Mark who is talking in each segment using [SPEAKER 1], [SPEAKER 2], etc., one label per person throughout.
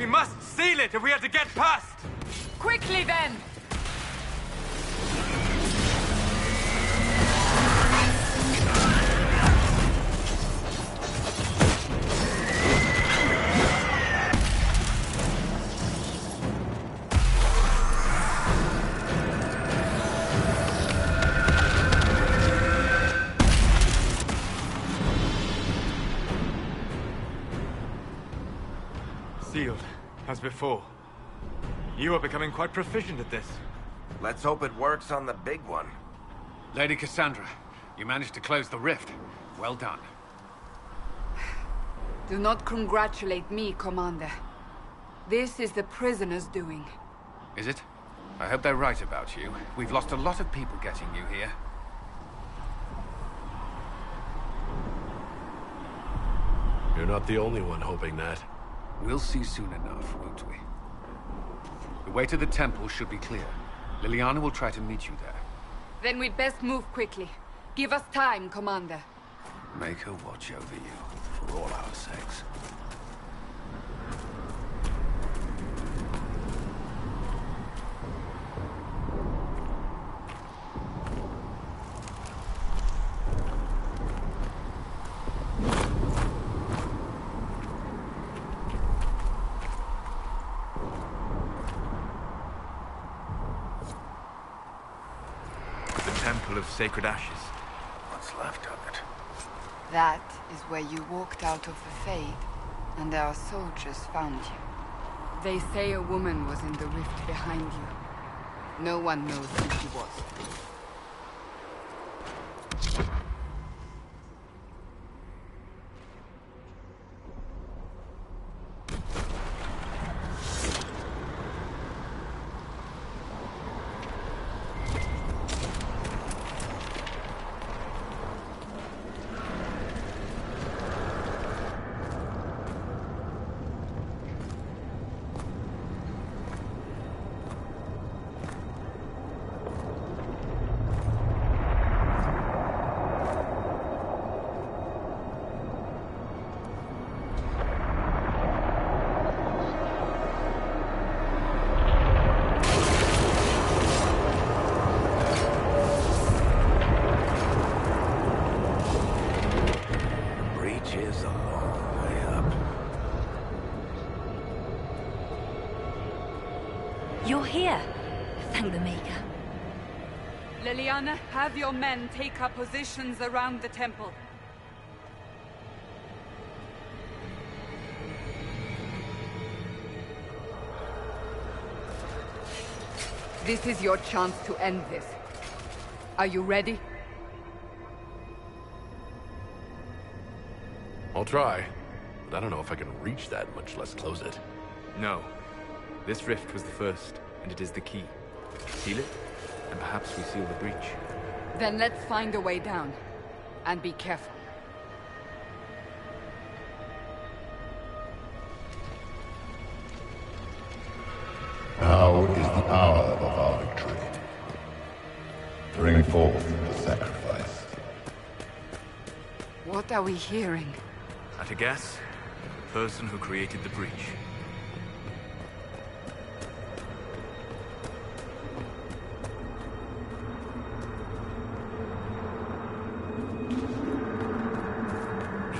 [SPEAKER 1] We must seal it if we are to get past!
[SPEAKER 2] Quickly then!
[SPEAKER 1] Sealed, as before. You are becoming quite proficient at this.
[SPEAKER 3] Let's hope it works on the big one.
[SPEAKER 4] Lady Cassandra, you managed to close the rift. Well done.
[SPEAKER 2] Do not congratulate me, Commander. This is the prisoners' doing.
[SPEAKER 4] Is it? I hope they're right about you. We've lost a lot of people getting you here.
[SPEAKER 5] You're not the only one hoping that.
[SPEAKER 4] We'll see soon enough, won't we? The way to the temple should be clear. Liliana will try to meet you there.
[SPEAKER 2] Then we'd best move quickly. Give us time, Commander.
[SPEAKER 4] Make her watch over you, for all our sakes.
[SPEAKER 1] Temple of Sacred Ashes.
[SPEAKER 3] What's left of it?
[SPEAKER 2] That is where you walked out of the Fade, and our soldiers found you. They say a woman was in the rift behind you. No one knows who she was.
[SPEAKER 6] You're here. Thank the Maker.
[SPEAKER 2] Liliana, have your men take up positions around the temple. This is your chance to end this. Are you ready?
[SPEAKER 5] I'll try, but I don't know if I can reach that, much less close it.
[SPEAKER 1] No. This rift was the first, and it is the key. Seal it, and perhaps we seal the breach.
[SPEAKER 2] Then let's find a way down. And be careful.
[SPEAKER 7] Now is the hour of our victory. Bring forth the sacrifice.
[SPEAKER 2] What are we hearing?
[SPEAKER 1] At a guess, the person who created the breach.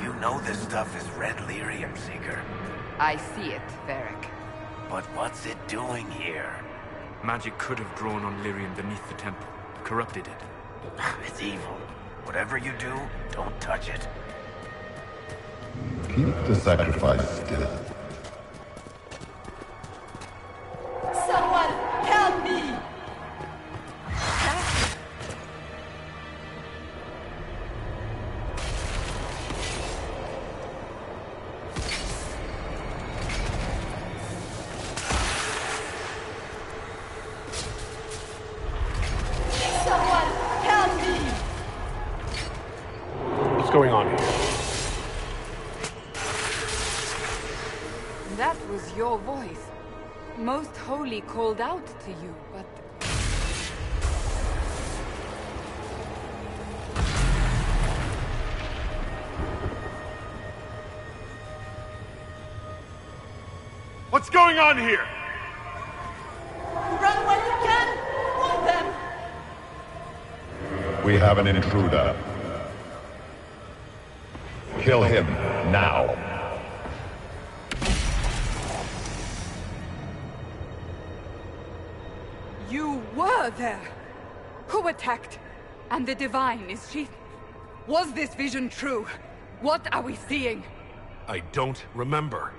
[SPEAKER 3] You know this stuff is red lyrium, Seeker.
[SPEAKER 2] I see it, Varric.
[SPEAKER 3] But what's it doing here?
[SPEAKER 1] Magic could have drawn on lyrium beneath the temple, corrupted it.
[SPEAKER 3] It's evil. Whatever you do, don't touch it.
[SPEAKER 7] Keep the sacrifice still.
[SPEAKER 6] Someone help me! Someone help me!
[SPEAKER 5] What's going on here?
[SPEAKER 2] That was your voice. Most Holy called out to you, but...
[SPEAKER 4] What
[SPEAKER 5] What's going on here?
[SPEAKER 8] Run when you can! Warn them!
[SPEAKER 7] We have an intruder. Kill him now.
[SPEAKER 2] You were there! Who attacked? And the Divine, is she... Was this vision true? What are we seeing?
[SPEAKER 5] I don't remember.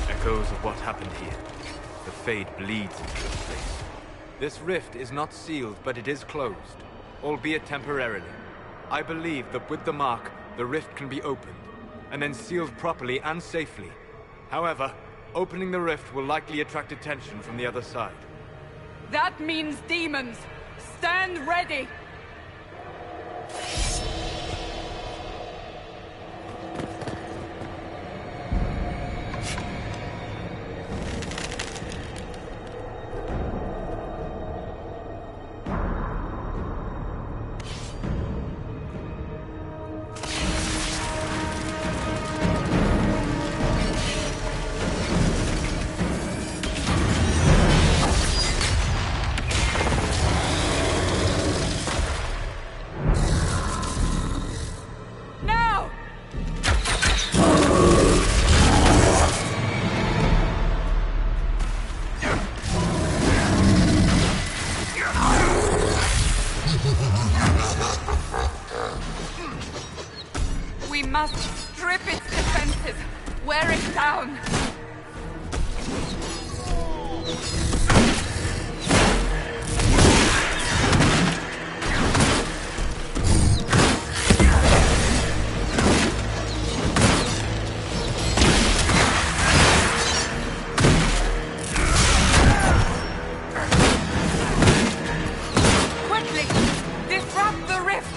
[SPEAKER 1] Echoes of what happened here. The Fade bleeds into this place. This rift is not sealed, but it is closed, albeit temporarily. I believe that with the mark, the rift can be opened, and then sealed properly and safely. However, opening the rift will likely attract attention from the other side.
[SPEAKER 2] That means demons! Stand ready! We must strip its defenses, wear it down. Quickly, disrupt the rift.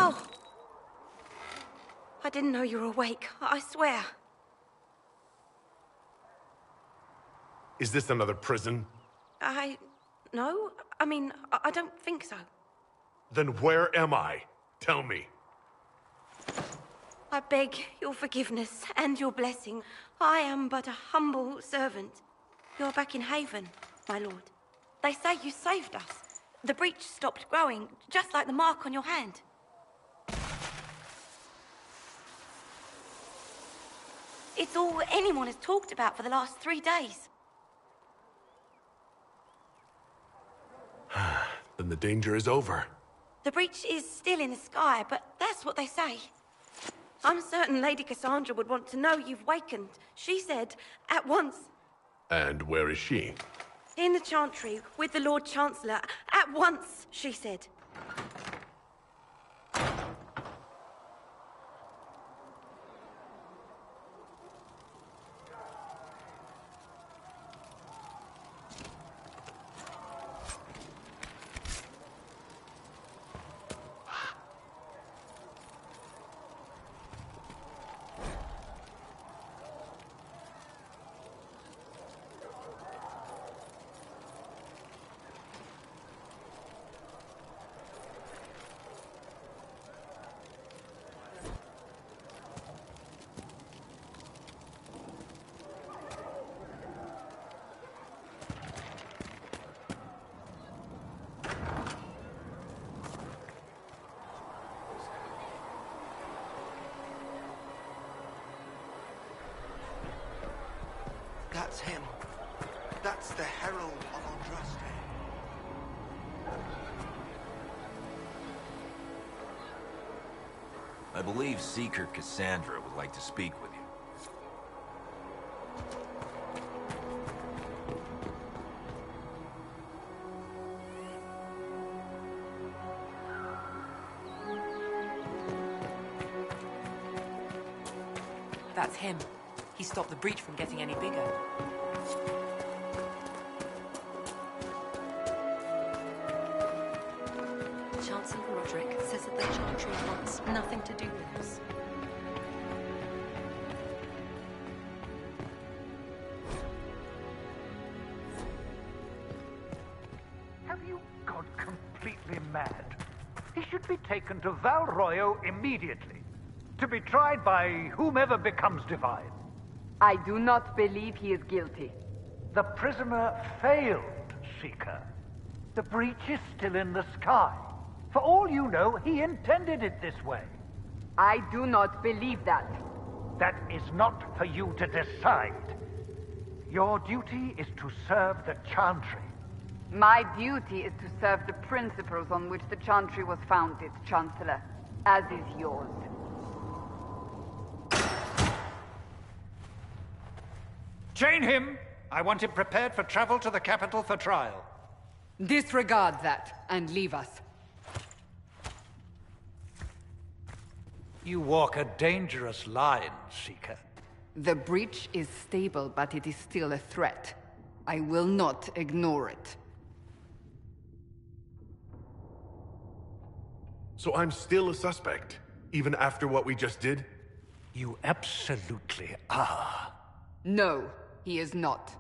[SPEAKER 9] Oh! I didn't know you were awake, I swear.
[SPEAKER 5] Is this another prison?
[SPEAKER 9] No. I mean, I don't think so.
[SPEAKER 5] Then where am I? Tell me.
[SPEAKER 9] I beg your forgiveness and your blessing. I am but a humble servant. You're back in Haven, my lord. They say you saved us. The breach stopped growing, just like the mark on your hand. It's all anyone has talked about for the last 3 days.
[SPEAKER 5] Then the danger is over.
[SPEAKER 9] The breach is still in the sky, but that's what they say. I'm certain Lady Cassandra would want to know you've wakened. She said, at once.
[SPEAKER 5] And where is she?
[SPEAKER 9] In the Chantry, with the Lord Chancellor. At once, she said.
[SPEAKER 3] That's him. That's the Herald of Andraste.
[SPEAKER 10] I believe Seeker Cassandra would like to speak with you.
[SPEAKER 11] That's him. He stopped the breach from getting any bigger.
[SPEAKER 6] Chancellor Roderick says that the Chantry wants nothing to do with us.
[SPEAKER 12] Have you gone completely mad? He should be taken to Val Royo immediately, to be tried by whomever becomes divine.
[SPEAKER 2] I do not believe he is guilty.
[SPEAKER 12] The prisoner failed, Seeker. The breach is still in the sky. For all you know, he intended it this way.
[SPEAKER 2] I do not believe that.
[SPEAKER 12] That is not for you to decide. Your duty is to serve the Chantry.
[SPEAKER 2] My duty is to serve the principles on which the Chantry was founded, Chancellor, as is yours.
[SPEAKER 12] Chain him! I want him prepared for travel to the capital for trial.
[SPEAKER 2] Disregard that, and leave us.
[SPEAKER 12] You walk a dangerous line, Seeker.
[SPEAKER 2] The breach is stable, but it is still a threat. I will not ignore it.
[SPEAKER 5] So I'm still a suspect, even after what we just did?
[SPEAKER 12] You absolutely are.
[SPEAKER 2] No, he is not.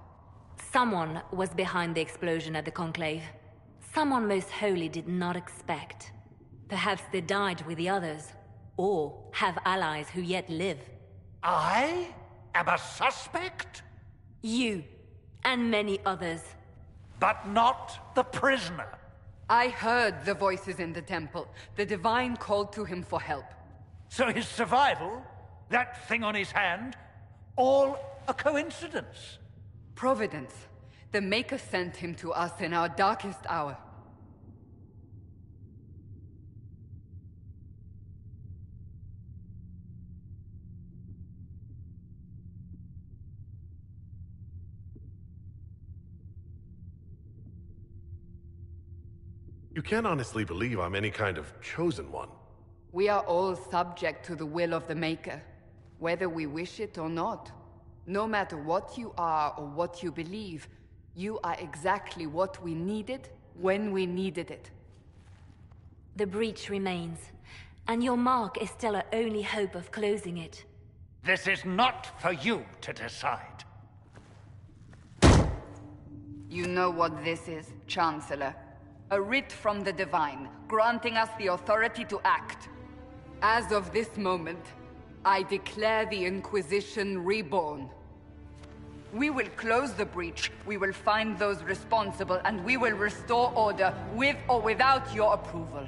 [SPEAKER 13] Someone was behind the explosion at the Conclave. Someone most holy did not expect. Perhaps they died with the others, or have allies who yet live.
[SPEAKER 12] I am a suspect?
[SPEAKER 13] You, and many others.
[SPEAKER 12] But not the prisoner.
[SPEAKER 2] I heard the voices in the temple. The Divine called to him for help.
[SPEAKER 12] So his survival, that thing on his hand, all a coincidence?
[SPEAKER 2] Providence. The Maker sent him to us in our darkest hour.
[SPEAKER 5] You can't honestly believe I'm any kind of chosen one.
[SPEAKER 2] We are all subject to the will of the Maker, whether we wish it or not. No matter what you are or what you believe, you are exactly what we needed when we needed it.
[SPEAKER 13] The breach remains, and your mark is still our only hope of closing it.
[SPEAKER 12] This is not for you to decide.
[SPEAKER 2] You know what this is, Chancellor. A writ from the Divine, granting us the authority to act. As of this moment, I declare the Inquisition reborn. We will close the breach, we will find those responsible, and we will restore order, with or without your approval.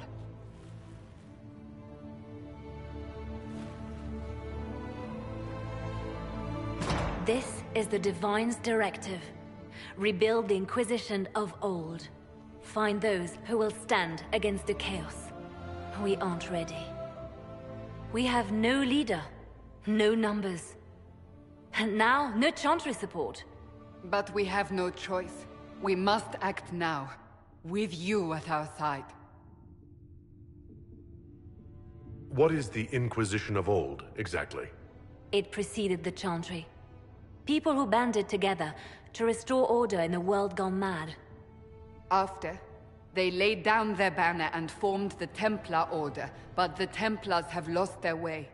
[SPEAKER 13] This is the Divine's directive. Rebuild the Inquisition of old. Find those who will stand against the chaos. We aren't ready. We have no leader, no numbers. And now, no Chantry support.
[SPEAKER 2] But we have no choice. We must act now, with you at our side.
[SPEAKER 5] What is the Inquisition of old, exactly?
[SPEAKER 13] It preceded the Chantry. People who banded together to restore order in a world gone mad.
[SPEAKER 2] After, they laid down their banner and formed the Templar Order, but the Templars have lost their way.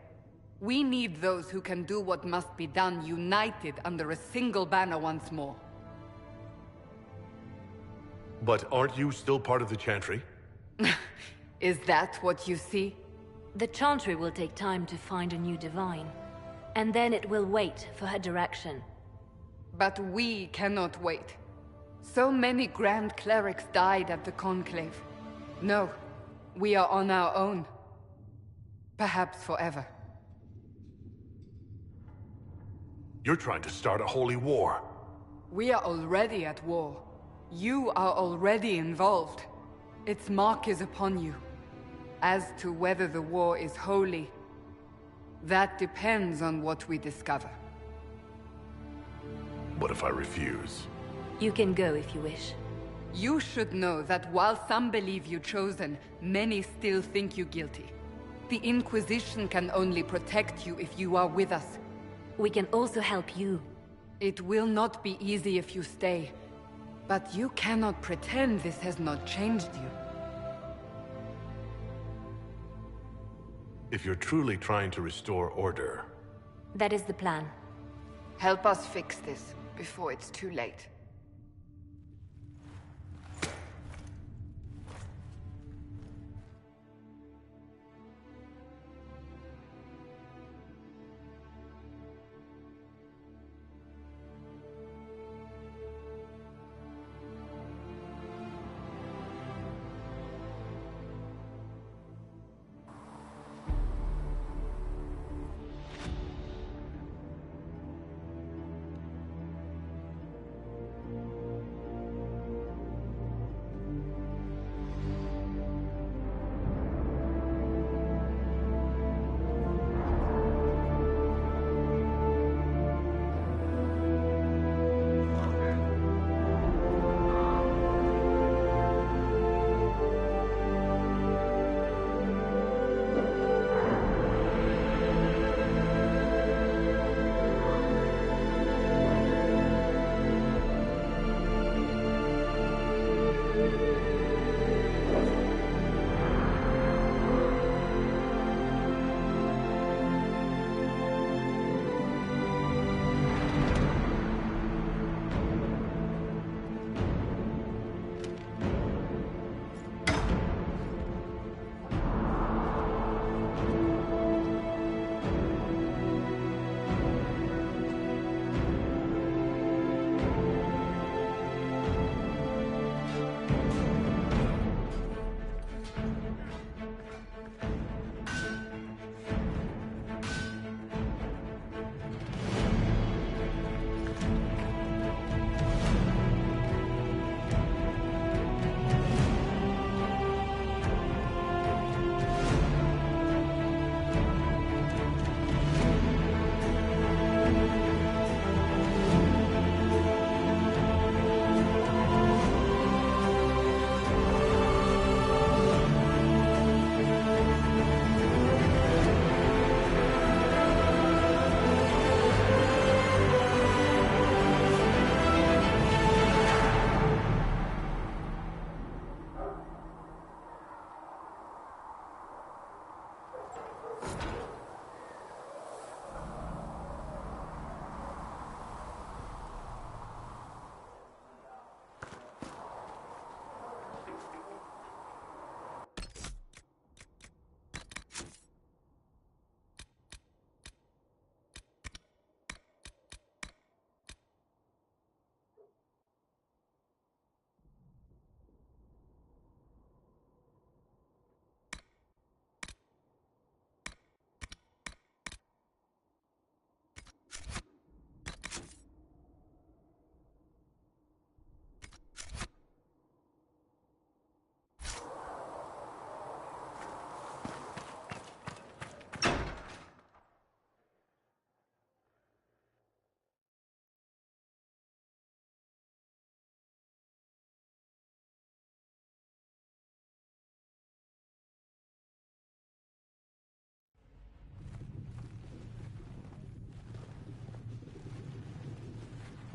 [SPEAKER 2] We need those who can do what must be done, united under a single banner once more.
[SPEAKER 5] But aren't you still part of the Chantry?
[SPEAKER 2] Is that what you see?
[SPEAKER 13] The Chantry will take time to find a new Divine. And then it will wait for her direction.
[SPEAKER 2] But we cannot wait. So many Grand Clerics died at the Conclave. No, we are on our own. Perhaps forever.
[SPEAKER 5] You're trying to start a holy war.
[SPEAKER 2] We are already at war. You are already involved. Its mark is upon you. As to whether the war is holy, that depends on what we discover.
[SPEAKER 5] What if I refuse?
[SPEAKER 13] You can go if you wish.
[SPEAKER 2] You should know that while some believe you chosen, many still think you guilty. The Inquisition can only protect you if you are with us.
[SPEAKER 13] We can also help you.
[SPEAKER 2] It will not be easy if you stay. But you cannot pretend this has not changed you.
[SPEAKER 5] If you're truly trying to restore order...
[SPEAKER 13] That is the plan.
[SPEAKER 2] Help us fix this, before it's too late.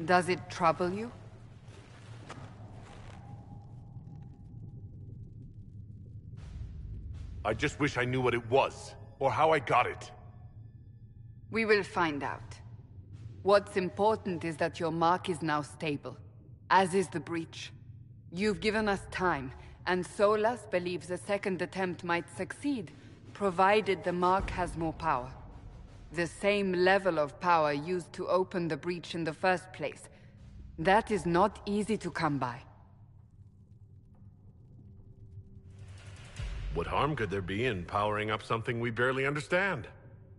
[SPEAKER 2] Does it trouble you?
[SPEAKER 5] I just wish I knew what it was, or how I got it.
[SPEAKER 2] We will find out. What's important is that your mark is now stable, as is the breach. You've given us time, and Solas believes a second attempt might succeed, provided the mark has more power. The same level of power used to open the breach in the first place. That is not easy to come by.
[SPEAKER 5] What harm could there be in powering up something we barely understand?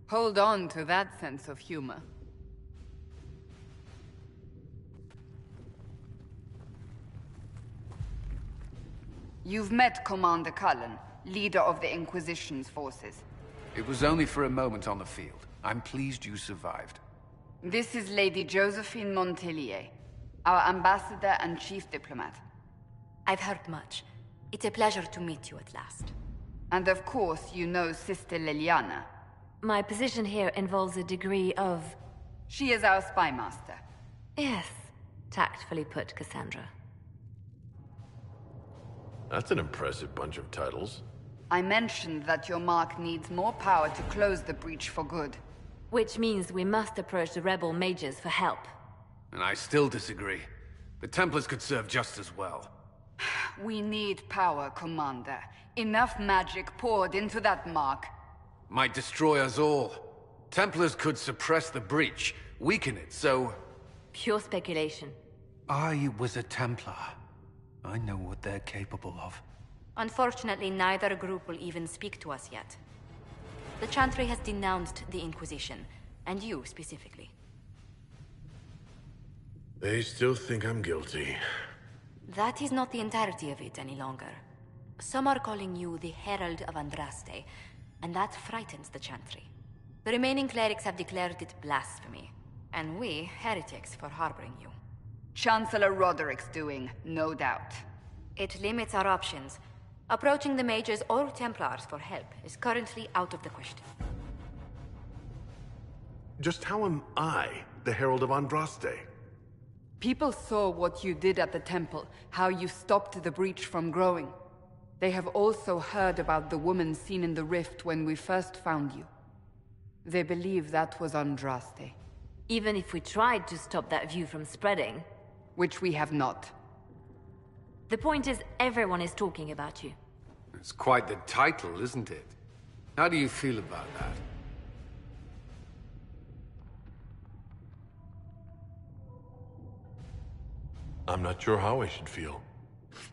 [SPEAKER 2] Hold on to that sense of humor. You've met Commander Cullen, leader of the Inquisition's forces.
[SPEAKER 4] It was only for a moment on the field. I'm pleased you survived.
[SPEAKER 2] This is Lady Josephine Montelier, our ambassador and chief diplomat.
[SPEAKER 13] I've heard much. It's a pleasure to meet you at last.
[SPEAKER 2] And of course, you know Sister Liliana.
[SPEAKER 13] My position here involves a degree of...
[SPEAKER 2] She is our spy master.
[SPEAKER 13] Yes, tactfully put, Cassandra.
[SPEAKER 5] That's an impressive bunch of titles.
[SPEAKER 2] I mentioned that your mark needs more power to close the breach for good.
[SPEAKER 13] Which means we must approach the rebel mages for help.
[SPEAKER 4] And I still disagree. The Templars could serve just as well.
[SPEAKER 2] We need power, Commander. Enough magic poured into that mark.
[SPEAKER 4] Might destroy us all. Templars could suppress the breach, weaken it, so...
[SPEAKER 13] Pure speculation.
[SPEAKER 4] I was a Templar. I know what they're capable of.
[SPEAKER 6] Unfortunately, neither group will even speak to us yet. The Chantry has denounced the Inquisition, and you specifically.
[SPEAKER 5] They still think I'm guilty.
[SPEAKER 6] That is not the entirety of it any longer. Some are calling you the Herald of Andraste, and that frightens the Chantry. The remaining clerics have declared it blasphemy, and we, heretics, for harboring you.
[SPEAKER 2] Chancellor Roderick's doing, no doubt.
[SPEAKER 6] It limits our options. Approaching the mages or Templars for help is currently out of the question.
[SPEAKER 5] Just how am I the Herald of Andraste?
[SPEAKER 2] People saw what you did at the temple, how you stopped the breach from growing. They have also heard about the woman seen in the rift when we first found you. They believe that was Andraste.
[SPEAKER 13] Even if we tried to stop that view from spreading...
[SPEAKER 2] Which we have not.
[SPEAKER 13] The point is, everyone is talking about you.
[SPEAKER 4] It's quite the title, isn't it? How do you feel about that?
[SPEAKER 5] I'm not sure how I should feel.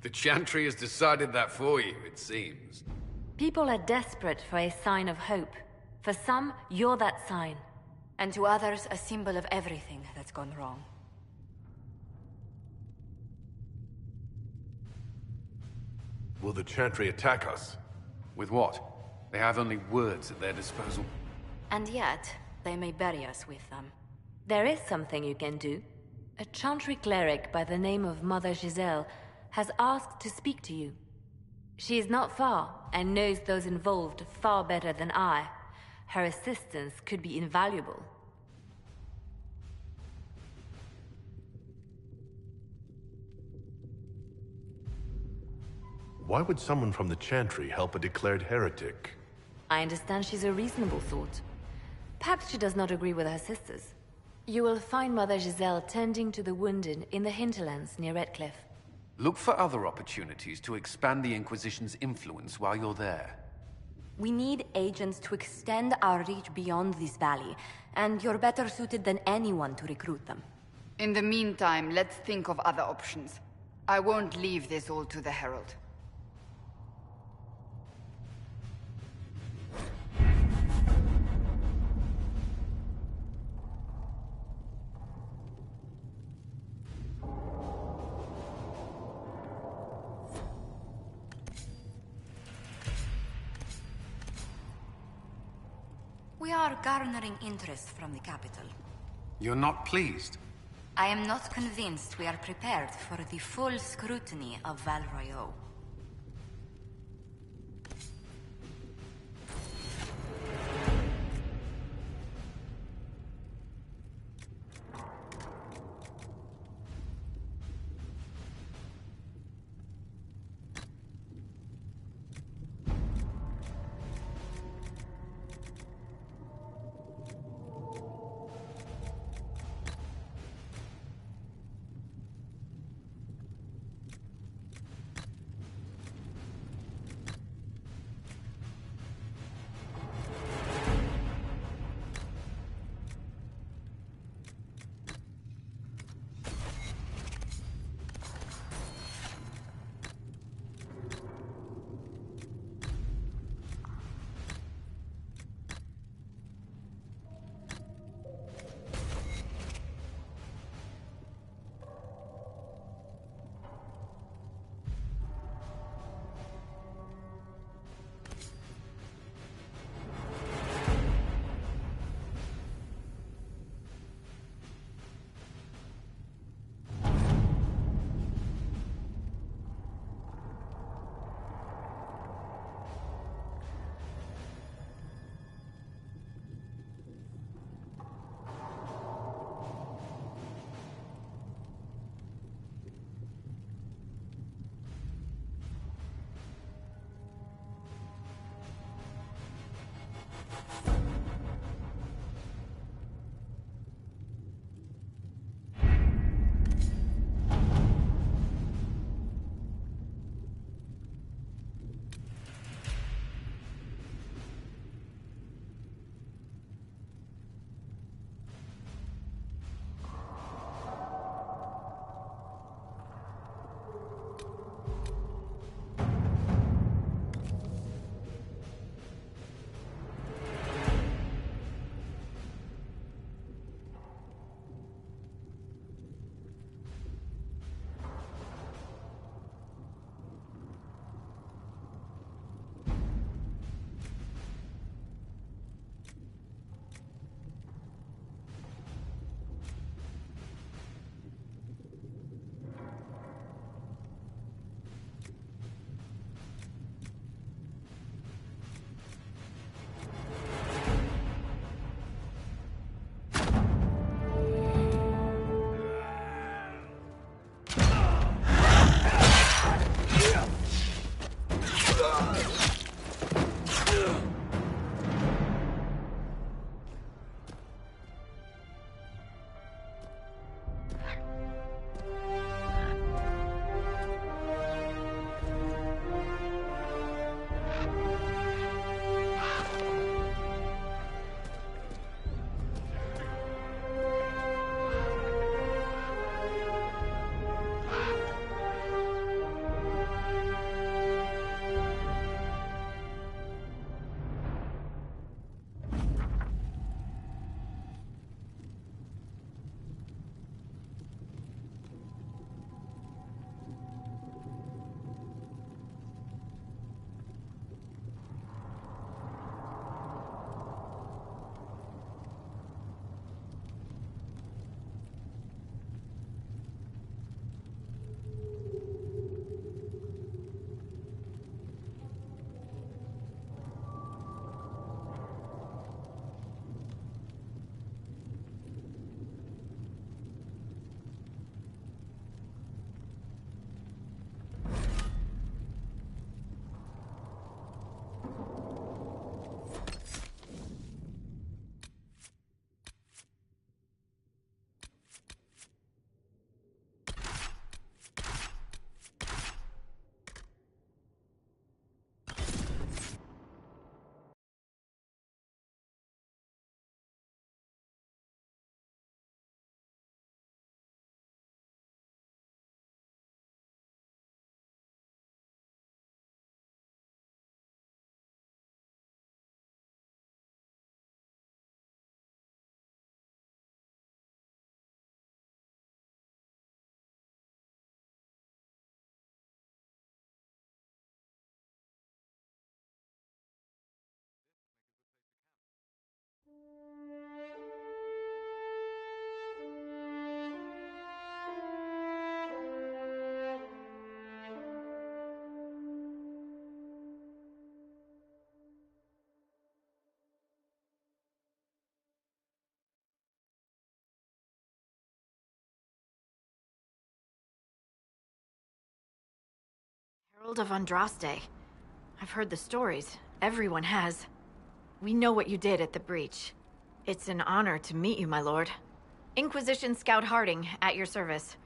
[SPEAKER 4] The Chantry has decided that for you, it seems.
[SPEAKER 13] People are desperate for a sign of hope. For some, you're that sign.
[SPEAKER 6] And to others, a symbol of everything that's gone wrong.
[SPEAKER 5] Will the Chantry attack us?
[SPEAKER 4] With what? They have only words at their disposal.
[SPEAKER 6] And yet, they may bury us with them.
[SPEAKER 13] There is something you can do. A Chantry cleric by the name of Mother Giselle has asked to speak to you. She is not far, and knows those involved far better than I. Her assistance could be invaluable.
[SPEAKER 5] Why would someone from the Chantry help a declared heretic?
[SPEAKER 13] I understand she's a reasonable sort. Perhaps she does not agree with her sisters. You will find Mother Giselle tending to the wounded in the hinterlands near Redcliffe.
[SPEAKER 4] Look for other opportunities to expand the Inquisition's influence while you're there.
[SPEAKER 6] We need agents to extend our reach beyond this valley, and you're better suited than anyone to recruit them.
[SPEAKER 2] In the meantime, let's think of other options. I won't leave this all to the Herald.
[SPEAKER 6] We are garnering interest from the capital.
[SPEAKER 4] You're not pleased?
[SPEAKER 6] I am not convinced we are prepared for the full scrutiny of Val Royeaux.
[SPEAKER 14] Herald of Andraste. I've heard the stories. Everyone has. We know what you did at the breach. It's an honor to meet you, my lord. Inquisition Scout Harding, at your service.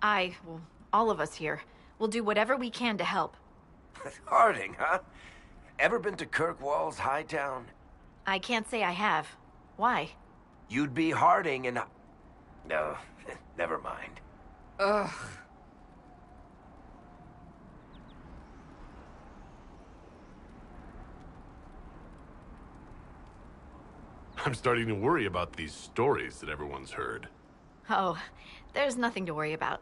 [SPEAKER 14] Well, all of us here, will do whatever we can to help.
[SPEAKER 3] Harding, huh? Ever been to Kirkwall's Hightown?
[SPEAKER 14] I can't say I have. Why?
[SPEAKER 3] You'd be Harding and... No, never mind.
[SPEAKER 2] Ugh.
[SPEAKER 5] I'm starting to worry about these stories that everyone's heard.
[SPEAKER 14] Oh, there's nothing to worry about.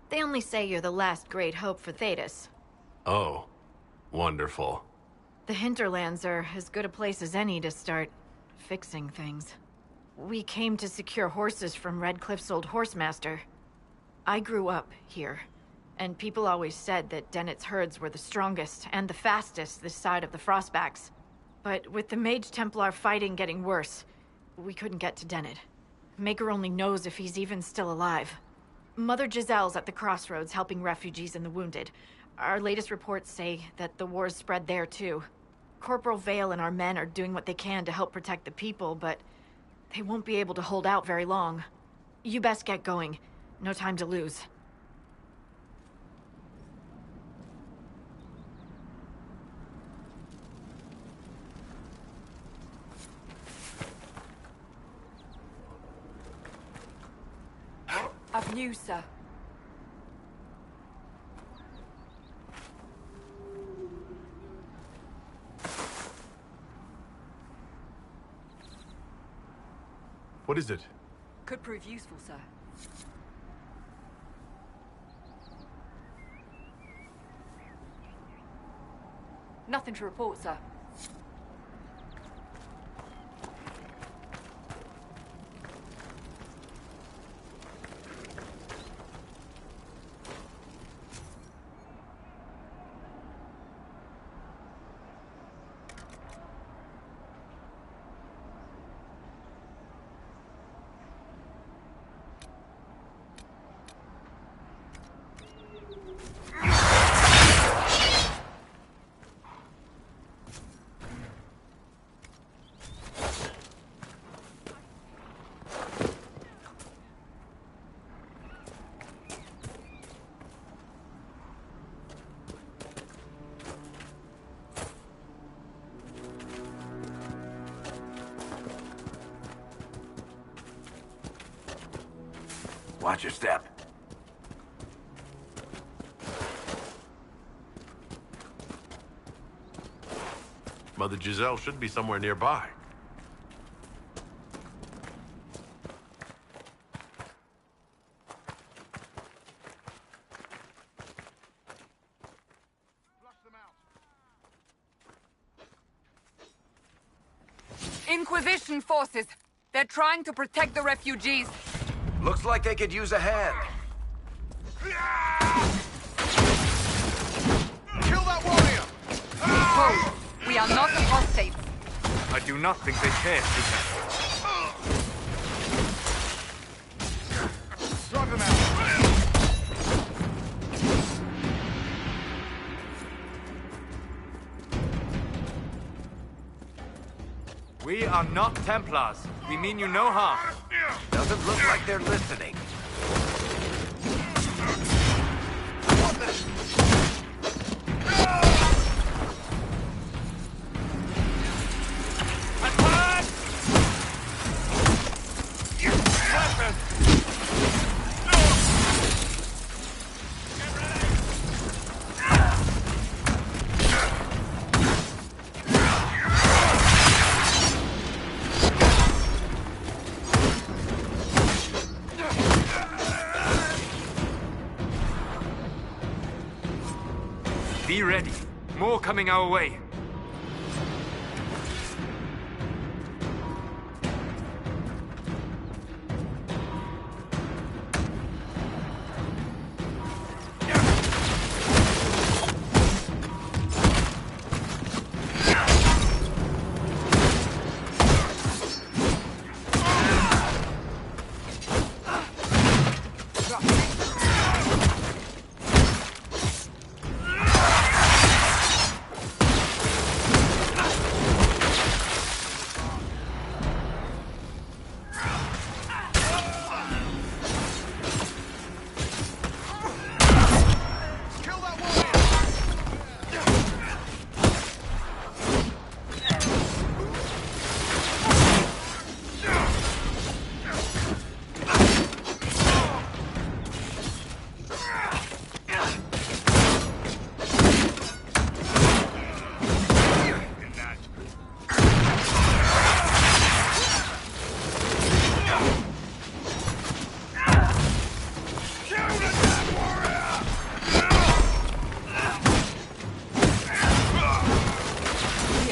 [SPEAKER 14] They only say you're the last great hope for Thetis.
[SPEAKER 5] Oh, wonderful.
[SPEAKER 14] The hinterlands are as good a place as any to start fixing things. We came to secure horses from Redcliffe's old horsemaster. I grew up here, and people always said that Dennett's herds were the strongest and the fastest this side of the Frostbacks. But with the Mage Templar fighting getting worse, we couldn't get to Dennett. Maker only knows if he's even still alive. Mother Giselle's at the crossroads helping refugees and the wounded. Our latest reports say that the war's spread there too. Corporal Vale and our men are doing what they can to help protect the people, but they won't be able to hold out very long. You best get going. No time to lose.
[SPEAKER 11] I've news, sir.
[SPEAKER 5] What is it?
[SPEAKER 11] Could prove useful, sir. Nothing to report, sir.
[SPEAKER 3] Watch your step.
[SPEAKER 5] Mother Giselle should be somewhere nearby.
[SPEAKER 2] Inquisition forces! They're trying to protect the refugees.
[SPEAKER 3] Looks like they could use a hand.
[SPEAKER 1] Kill that warrior!
[SPEAKER 2] Hold. We are not apostates.
[SPEAKER 1] I do not think they care, Seeker.
[SPEAKER 5] Drive them out.
[SPEAKER 1] We are not Templars. We mean you no harm.
[SPEAKER 3] Doesn't look like they're listening.
[SPEAKER 1] Be ready. More coming our way.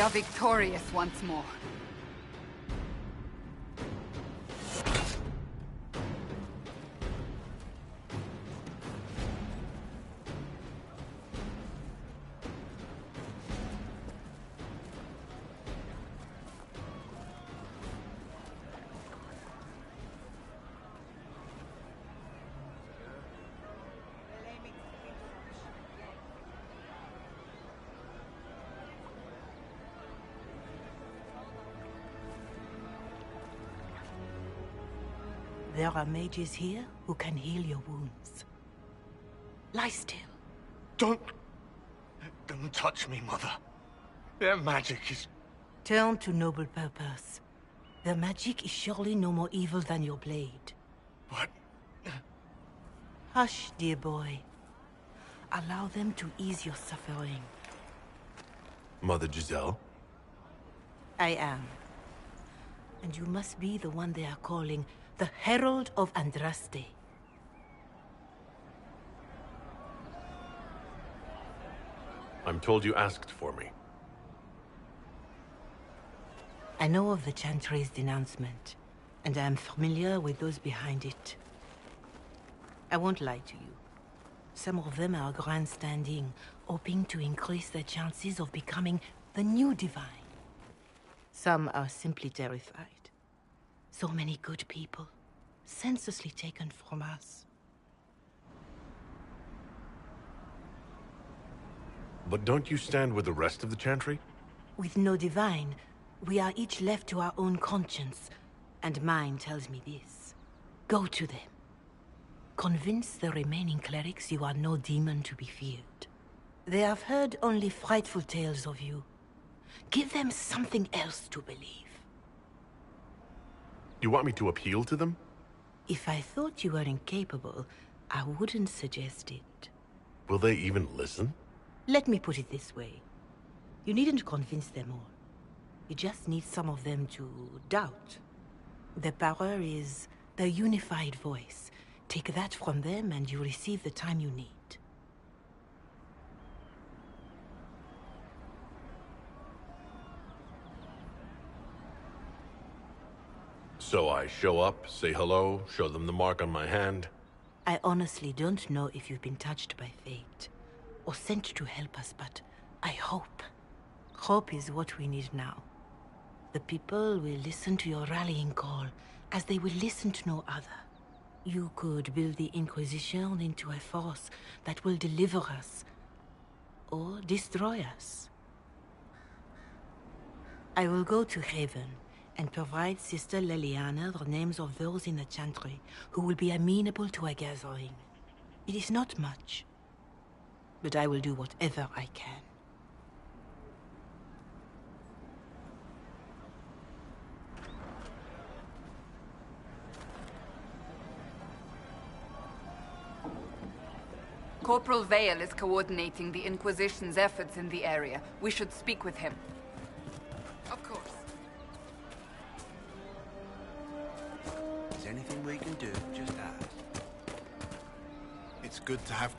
[SPEAKER 2] are victorious once more.
[SPEAKER 15] There are mages here who can heal your wounds. Lie still.
[SPEAKER 16] Don't touch me, Mother. Their magic is...
[SPEAKER 15] Turn to noble purpose. Their magic is surely no more evil than your blade.
[SPEAKER 16] What?
[SPEAKER 15] Hush, dear boy. Allow them to ease your suffering.
[SPEAKER 5] Mother Giselle?
[SPEAKER 15] I am. And you must be the one they are calling the Herald of Andraste.
[SPEAKER 5] I'm told you asked for me.
[SPEAKER 15] I know of the Chantry's denouncement, and I am familiar with those behind it. I won't lie to you. Some of them are grandstanding, hoping to increase their chances of becoming the new divine. Some are simply terrified. So many good people, senselessly taken from us.
[SPEAKER 5] But don't you stand with the rest of the Chantry?
[SPEAKER 15] With no divine, we are each left to our own conscience, and mine tells me this. Go to them. Convince the remaining clerics you are no demon to be feared. They have heard only frightful tales of you. Give them something else to believe.
[SPEAKER 5] You want me to appeal to them?
[SPEAKER 15] If I thought you were incapable, I wouldn't suggest it.
[SPEAKER 5] Will they even listen?
[SPEAKER 15] Let me put it this way. You needn't convince them all. You just need some of them to doubt. Their power is their unified voice. Take that from them and you receive the time you need.
[SPEAKER 5] So I show up, say hello, show them the mark on my hand.
[SPEAKER 15] I honestly don't know if you've been touched by fate, or sent to help us, but I hope. Hope is what we need now. The people will listen to your rallying call, as they will listen to no other. You could build the Inquisition into a force that will deliver us, or destroy us. I will go to Haven, and provide Sister Leliana the names of those in the Chantry who will be amenable to a gathering. It is not much, but I will do whatever I can.
[SPEAKER 2] Corporal Vale is coordinating the Inquisition's efforts in the area. We should speak with him. Of course.
[SPEAKER 3] Is anything we can do? Just ask. It's good to have...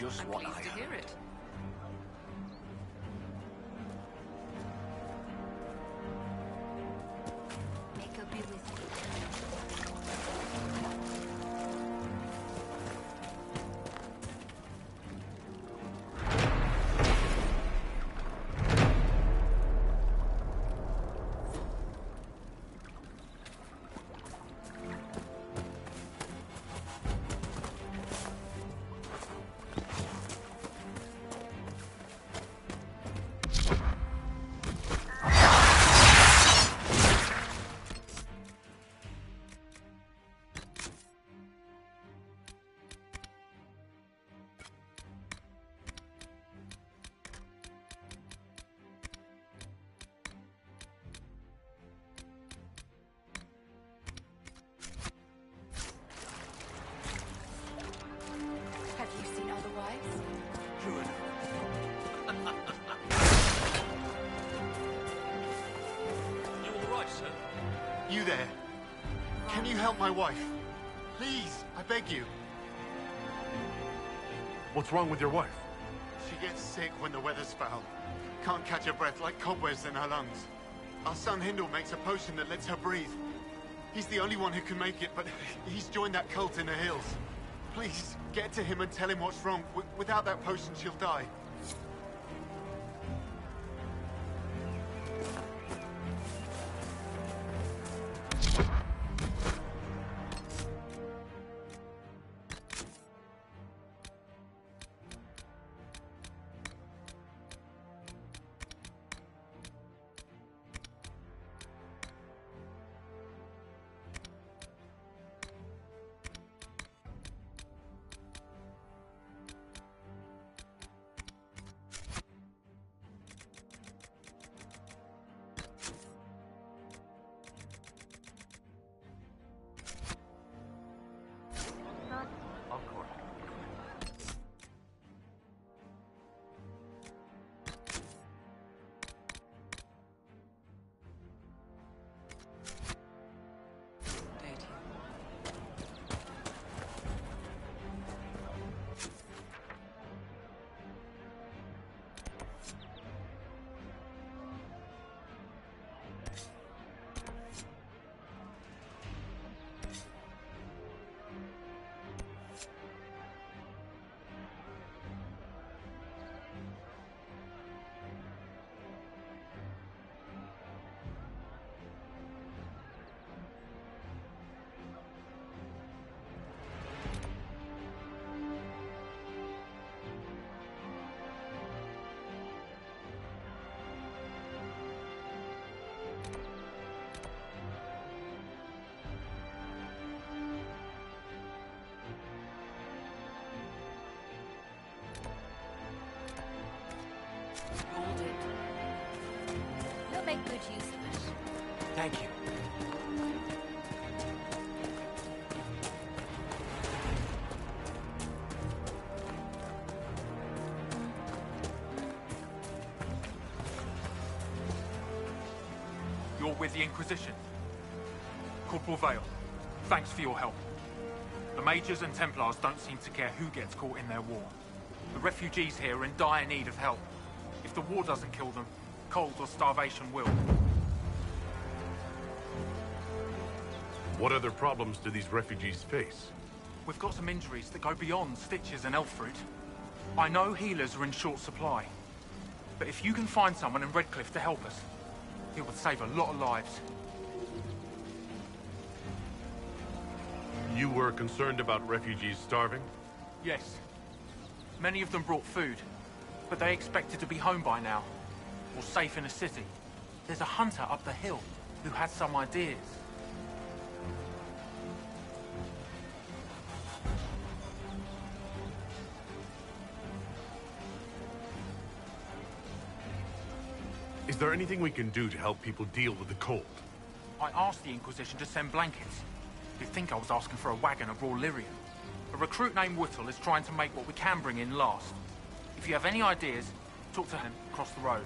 [SPEAKER 16] just
[SPEAKER 11] I'm
[SPEAKER 16] what
[SPEAKER 11] pleased
[SPEAKER 16] I
[SPEAKER 11] to hear
[SPEAKER 16] heard.
[SPEAKER 11] it.
[SPEAKER 6] Make a be with you.
[SPEAKER 2] Have you seen otherwise?
[SPEAKER 16] True enough.
[SPEAKER 17] You all right, sir?
[SPEAKER 16] You there? Can you help my wife? Please, I beg you.
[SPEAKER 5] What's wrong with your wife?
[SPEAKER 16] She gets sick when the weather's foul. Can't catch her breath, like cobwebs in her lungs. Our son Hindle makes a potion that lets her breathe. He's the only one who can make it, but he's joined that cult in the hills. Please, get to him and tell him what's wrong. Without that potion, she'll die.
[SPEAKER 12] Of course.
[SPEAKER 13] We'll make good use of it.
[SPEAKER 1] Thank you. You're with the Inquisition. Corporal Vale, thanks for your help. The Majors and Templars don't seem to care who gets caught in their war. The refugees here are in dire need of help. If the war doesn't kill them, cold or starvation will.
[SPEAKER 5] What other problems do these refugees face?
[SPEAKER 1] We've got some injuries that go beyond stitches and elf fruit. I know healers are in short supply. But if you can find someone in Redcliffe to help us, it would save a lot of lives.
[SPEAKER 5] You were concerned about refugees starving?
[SPEAKER 1] Yes. Many of them brought food, but they expected to be home by now, or safe in a city. There's a hunter up the hill who has some ideas.
[SPEAKER 5] Is there anything we can do to help people deal with the cold?
[SPEAKER 1] I asked the Inquisition to send blankets. You'd think I was asking for a wagon of raw lyrium. A recruit named Whittle is trying to make what we can bring in last. If you have any ideas, talk to him across the road.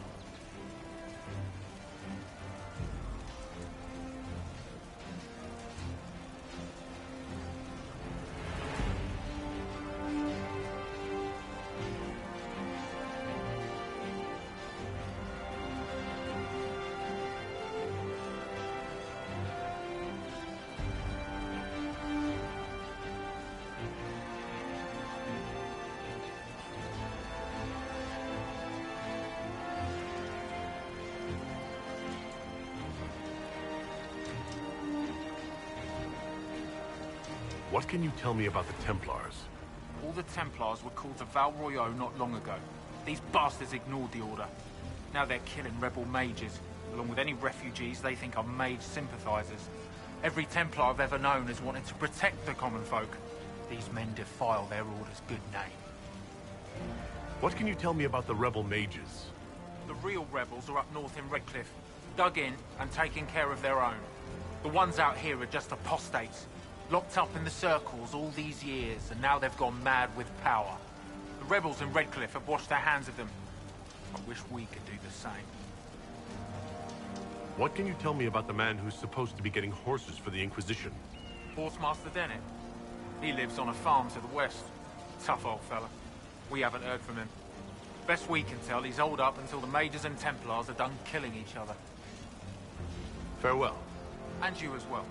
[SPEAKER 5] What can you tell me about the Templars?
[SPEAKER 18] All the Templars were called to Val Royeaux not long ago. These bastards ignored the order. Now they're killing rebel mages, along with any refugees they think are mage sympathizers. Every Templar I've ever known has wanted to protect the common folk. These men defile their order's good name.
[SPEAKER 5] What can you tell me about the rebel mages?
[SPEAKER 18] The real rebels are up north in Redcliffe, dug in and taking care of their own. The ones out here are just apostates, locked up in the circles all these years, and now they've gone mad with power. The rebels in Redcliffe have washed their hands of them. I wish we could do the same.
[SPEAKER 5] What can you tell me about the man who's supposed to be getting horses for the Inquisition?
[SPEAKER 18] Horsemaster Dennett. He lives on a farm to the west. Tough old fella. We haven't heard from him. Best we can tell, he's holed up until the Mages and Templars are done killing each other.
[SPEAKER 5] Farewell.
[SPEAKER 18] And you as well.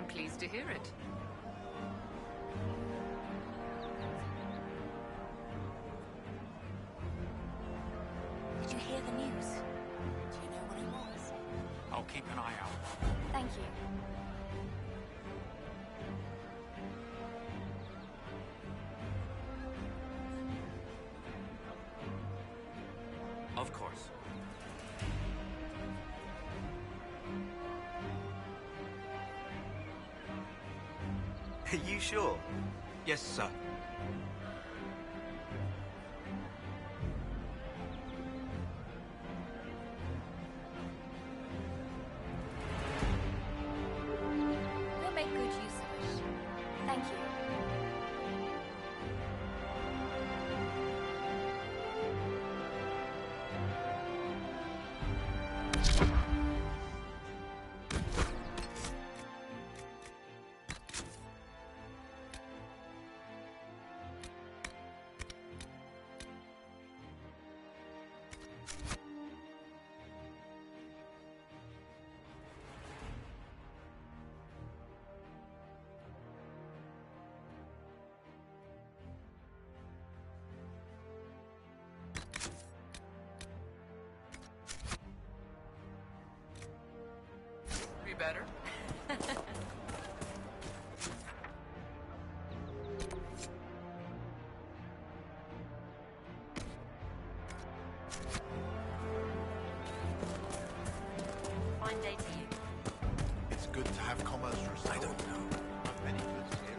[SPEAKER 11] Pleased to hear it.
[SPEAKER 6] Did you hear the news? Do you know what it was?
[SPEAKER 18] I'll keep an eye out.
[SPEAKER 6] Thank you.
[SPEAKER 17] Of course.
[SPEAKER 10] Are you sure?
[SPEAKER 1] Yes, sir.
[SPEAKER 6] We'll make good use of it. Thank you.
[SPEAKER 11] Be better?
[SPEAKER 9] Fine day to you.
[SPEAKER 3] It's good to have commerce restored. I don't know. Not many goods here.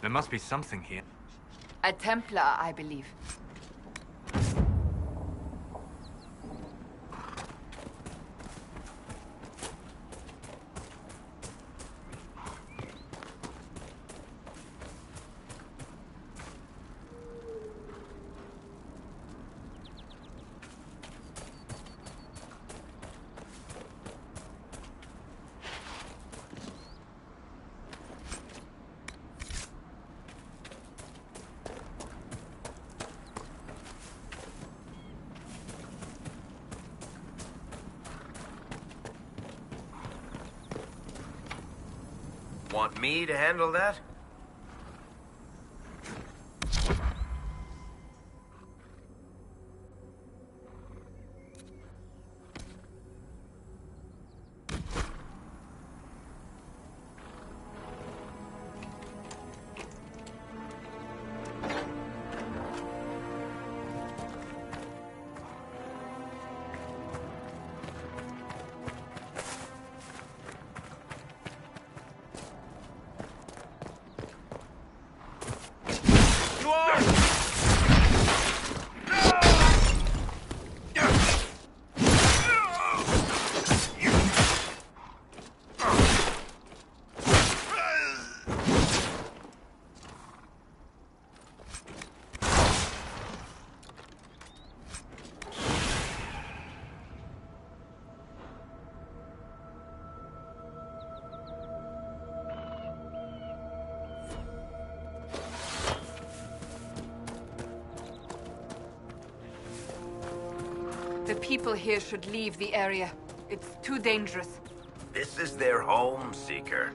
[SPEAKER 1] There must be something here.
[SPEAKER 2] A Templar, I believe.
[SPEAKER 3] Want me to handle that?
[SPEAKER 2] The people here should leave the area. It's too dangerous.
[SPEAKER 3] This is their home, Seeker.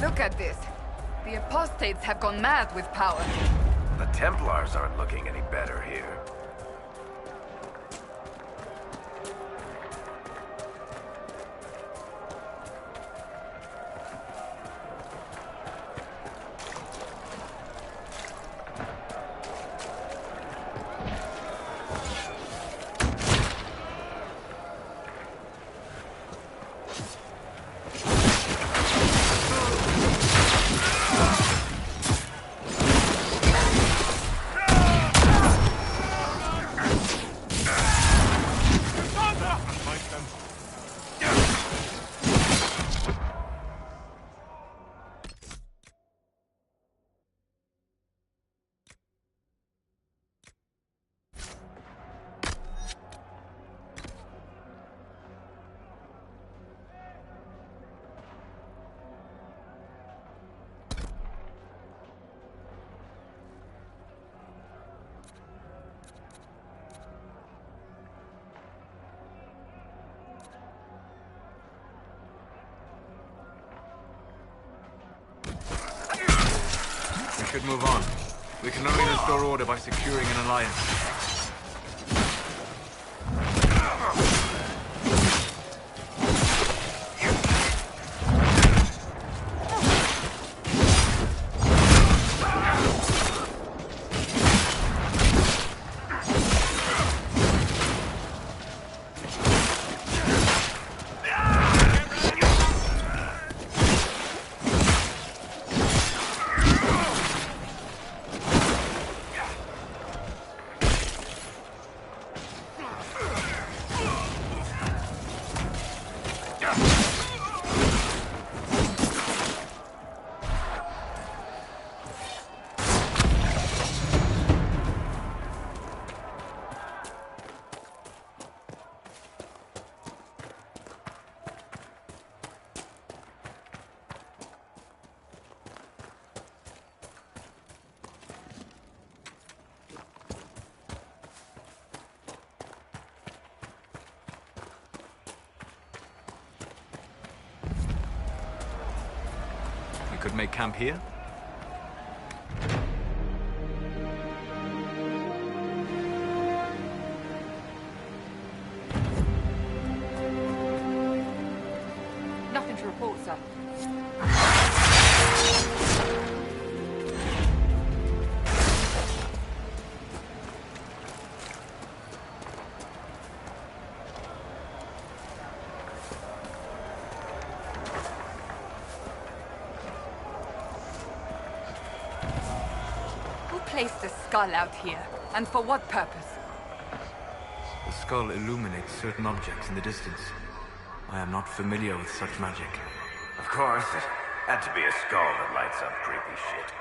[SPEAKER 2] Look at this. The apostates have gone mad with power.
[SPEAKER 3] The Templars aren't looking any better here.
[SPEAKER 1] We should move on. We can only restore order by securing an alliance. Could make camp here?
[SPEAKER 2] Nothing to report, sir. Placed a skull out here, and for what purpose?
[SPEAKER 1] The skull illuminates certain objects in the distance. I am not familiar with such magic.
[SPEAKER 3] Of course, it had to be a skull that lights up creepy shit.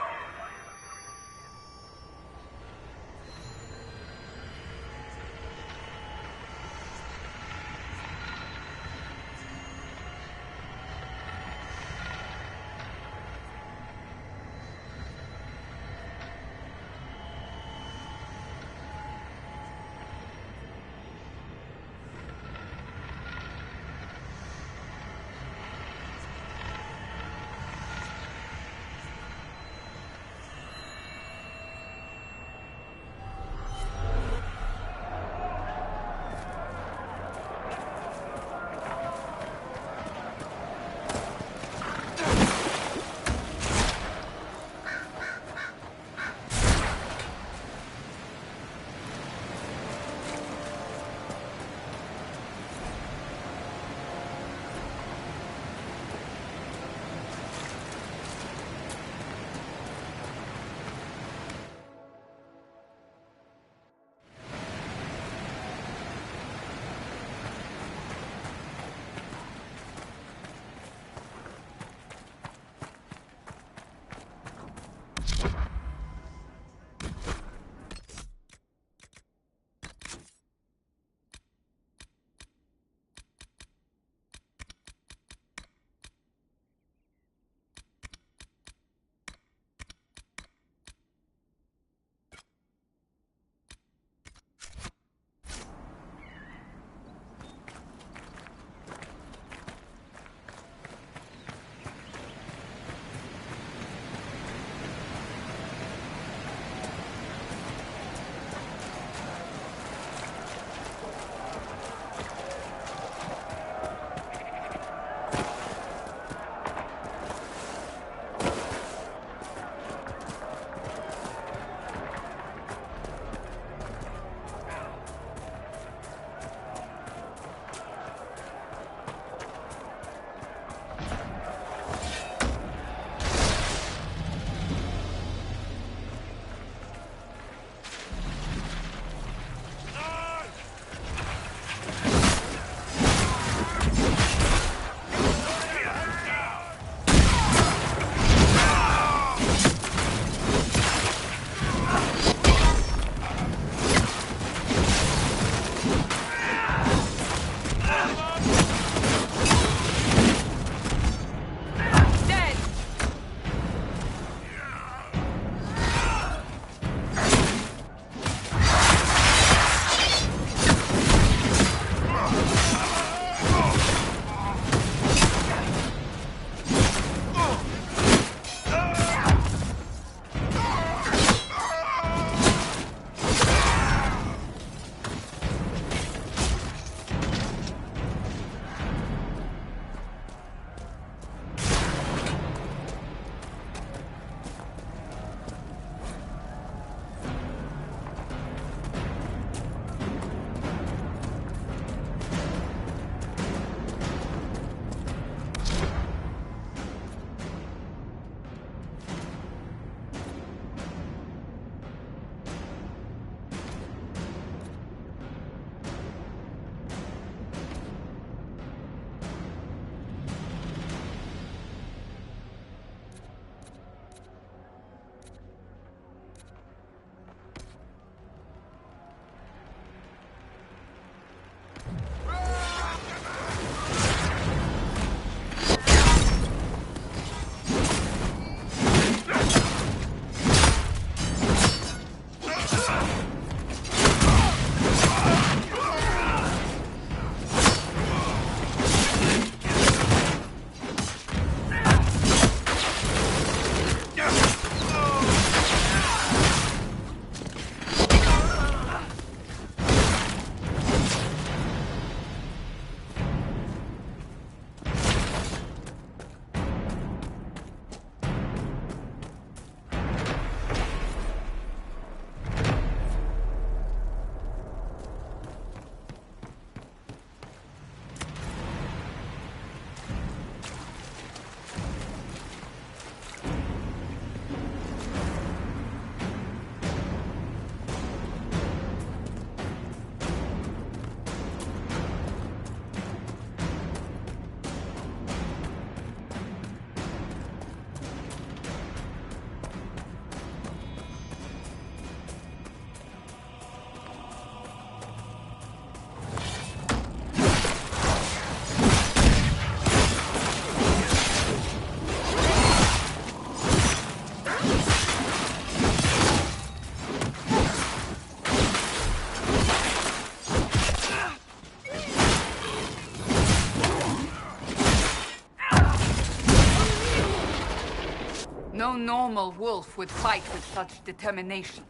[SPEAKER 2] No normal wolf would fight with such determination.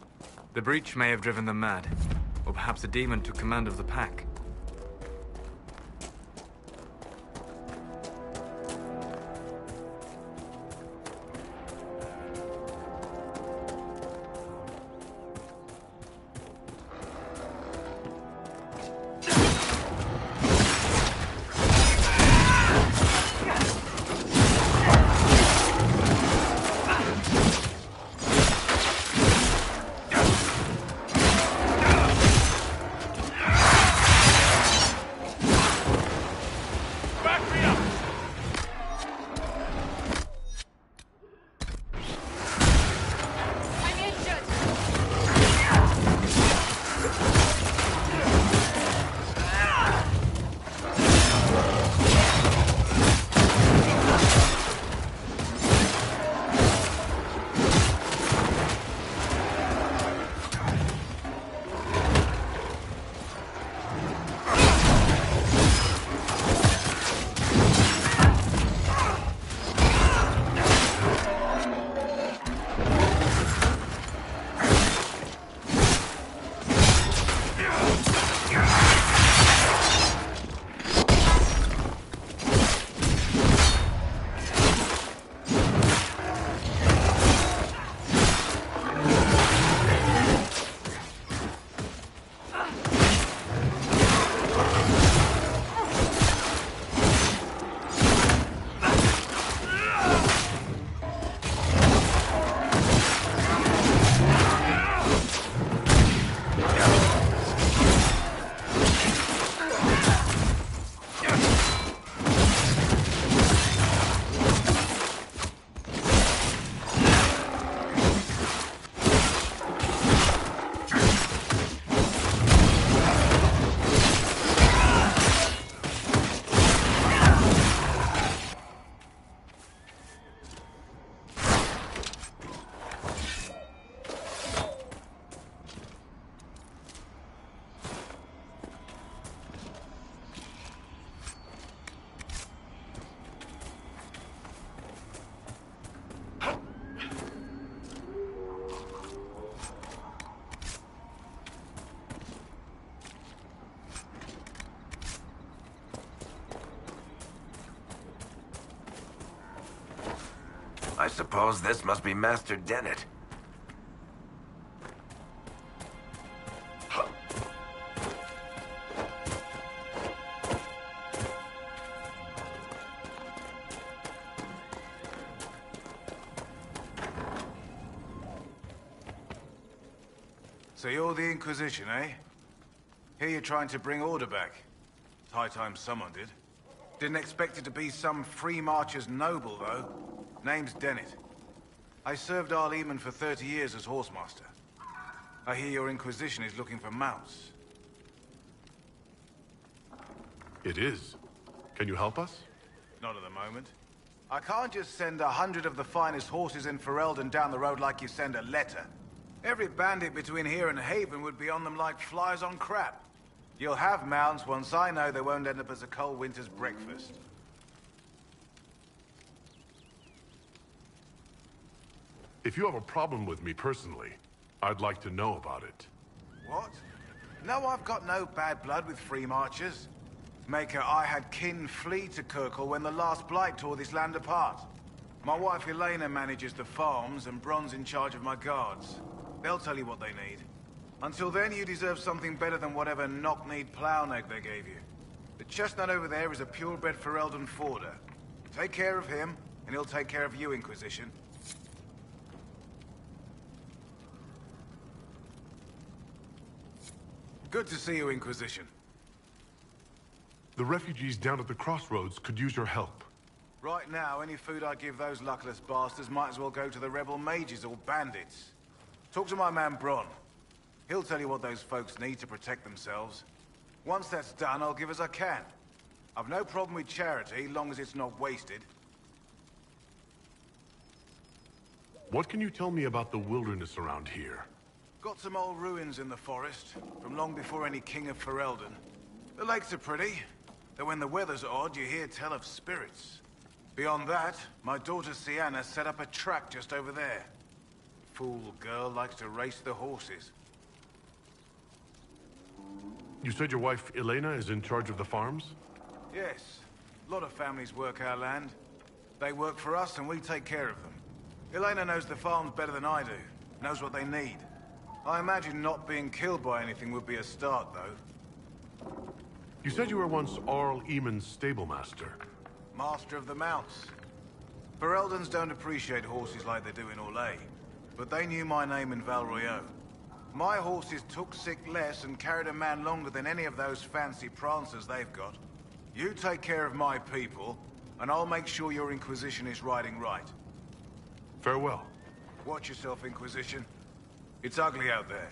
[SPEAKER 1] The breach may have driven them mad. Or perhaps a demon took command of the pack.
[SPEAKER 3] I suppose this must be Master Dennett.
[SPEAKER 19] So you're the Inquisition, eh? Here you're trying to bring order back. It's high time someone did. Didn't expect it to be some free marcher's noble, though. Name's Dennett. I served Arleman for 30 years as horsemaster. I hear your Inquisition is looking for mounts.
[SPEAKER 5] It is. Can you help us?
[SPEAKER 19] Not at the moment. I can't just send 100 of the finest horses in Ferelden down the road like you send a letter. Every bandit between here and Haven would be on them like flies on crap. You'll have mounts once I know they won't end up as a cold winter's breakfast.
[SPEAKER 5] If you have a problem with me personally, I'd like to know about it.
[SPEAKER 19] What? No, I've got no bad blood with free marchers. Maker, I had kin flee to Kirkle when the last blight tore this land apart. My wife Elena manages the farms and Bron's in charge of my guards. They'll tell you what they need. Until then, you deserve something better than whatever knock-kneed plow-neck they gave you. The chestnut over there is a purebred Ferelden forder. Take care of him, and he'll take care of you, Inquisition. Good to see you, Inquisition.
[SPEAKER 5] The refugees down at the crossroads could use your help.
[SPEAKER 19] Right now, any food I give those luckless bastards might as well go to the rebel mages or bandits. Talk to my man Bron. He'll tell you what those folks need to protect themselves. Once that's done, I'll give as I can. I've no problem with charity, long as it's not wasted.
[SPEAKER 5] What can you tell me about the wilderness around here?
[SPEAKER 19] Got some old ruins in the forest, from long before any king of Ferelden. The lakes are pretty, though when the weather's odd, you hear tell of spirits. Beyond that, my daughter Sienna set up a track just over there. Fool girl likes to race the horses.
[SPEAKER 5] You said your wife, Elena, is in charge of the farms?
[SPEAKER 19] Yes. A lot of families work our land. They work for us and we take care of them. Elena knows the farms better than I do. Knows what they need. I imagine not being killed by anything would be a start, though.
[SPEAKER 5] You said you were once Arl Eamon's stablemaster.
[SPEAKER 19] Master of the mounts. Fereldans don't appreciate horses like they do in Orlais, but they knew my name in Val Royeaux. My horses took sick less and carried a man longer than any of those fancy prancers they've got. You take care of my people, and I'll make sure your Inquisition is riding right.
[SPEAKER 5] Farewell.
[SPEAKER 19] Watch yourself, Inquisition. It's ugly out there.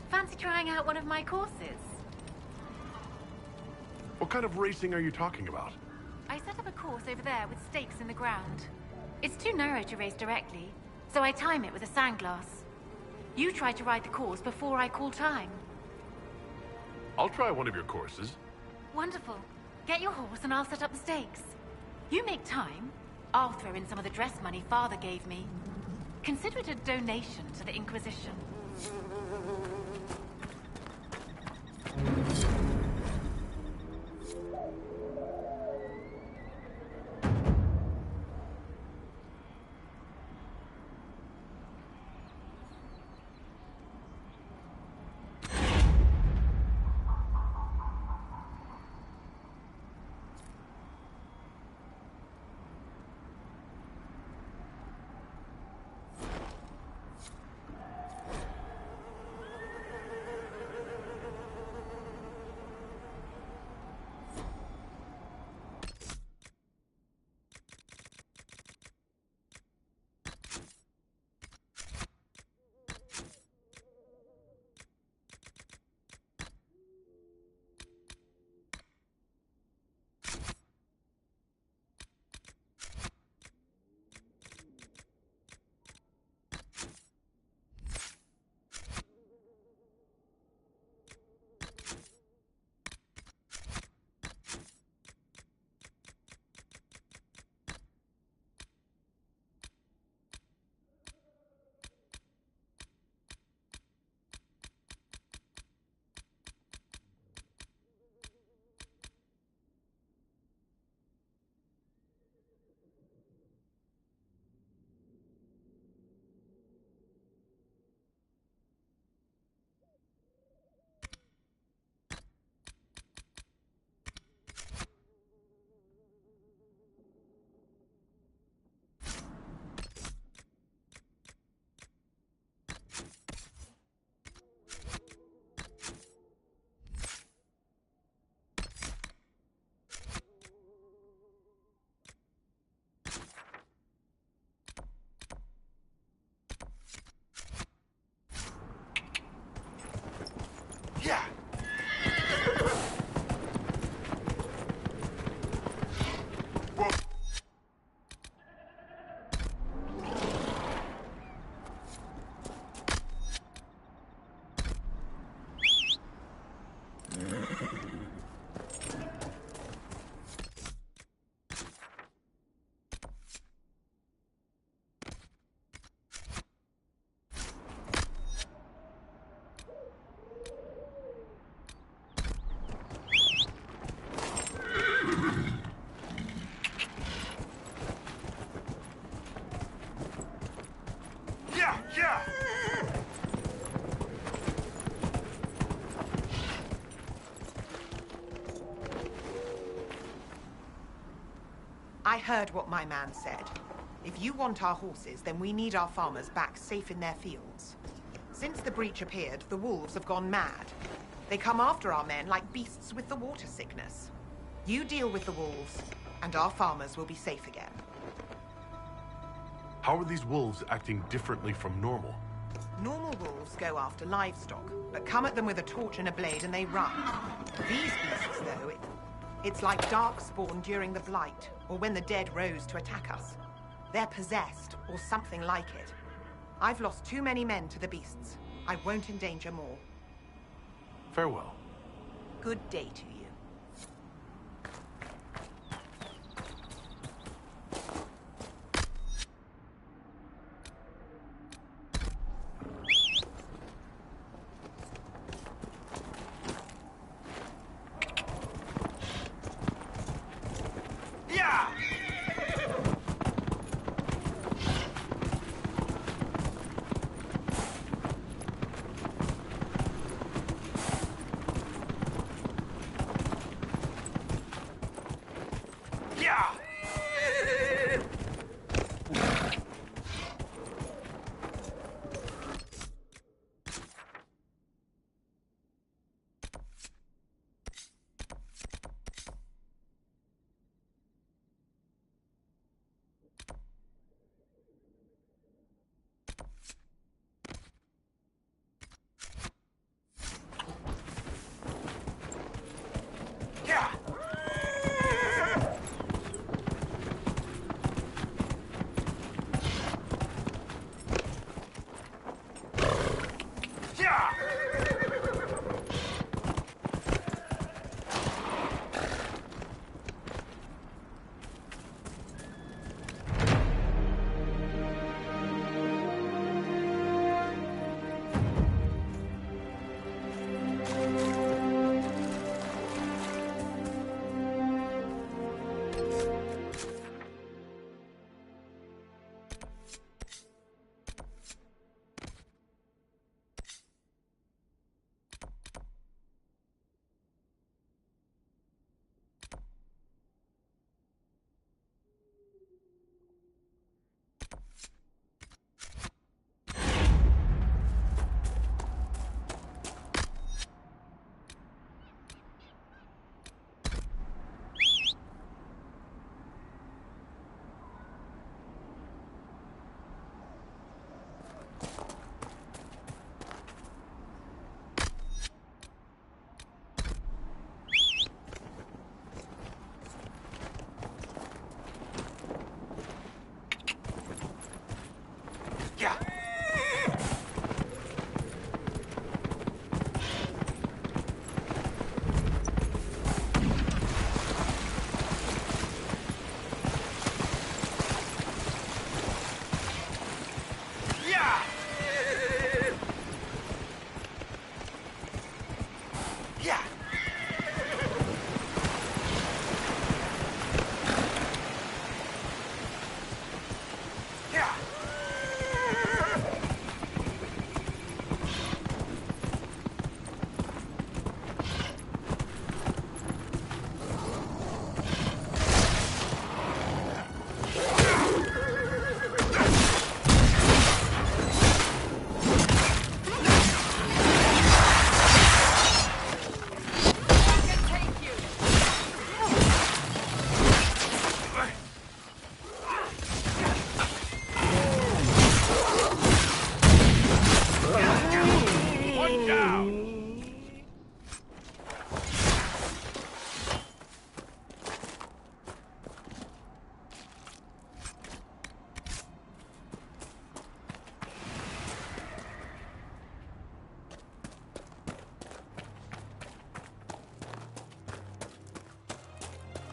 [SPEAKER 13] Fancy trying out one of my courses?
[SPEAKER 5] What kind of racing are you talking about?
[SPEAKER 13] I set up a course over there with stakes in the ground. It's too narrow to race directly, so I time it with a sandglass. You try to ride the course before I call time.
[SPEAKER 5] I'll try one of your courses.
[SPEAKER 13] Wonderful. Get your horse and I'll set up the stakes. You make time, I'll throw in some of the dress money Father gave me. Consider it a donation to the Inquisition.
[SPEAKER 19] Yeah! Yeah!
[SPEAKER 20] I heard what my man said. If you want our horses, then we need our farmers back safe in their fields. Since the breach appeared, the wolves have gone mad. They come after our men like beasts with the water sickness. You deal with the wolves, and our farmers will be safe again.
[SPEAKER 5] How are these wolves acting differently from normal?
[SPEAKER 20] Normal wolves go after livestock, but come at them with a torch and a blade and they run. These beasts, though, It's like Darkspawn during the Blight, or when the dead rose to attack us. They're possessed, or something like it. I've lost too many men to the beasts. I won't endanger more.
[SPEAKER 5] Farewell.
[SPEAKER 20] Good day to you.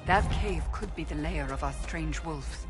[SPEAKER 2] That cave could be the lair of our strange wolves.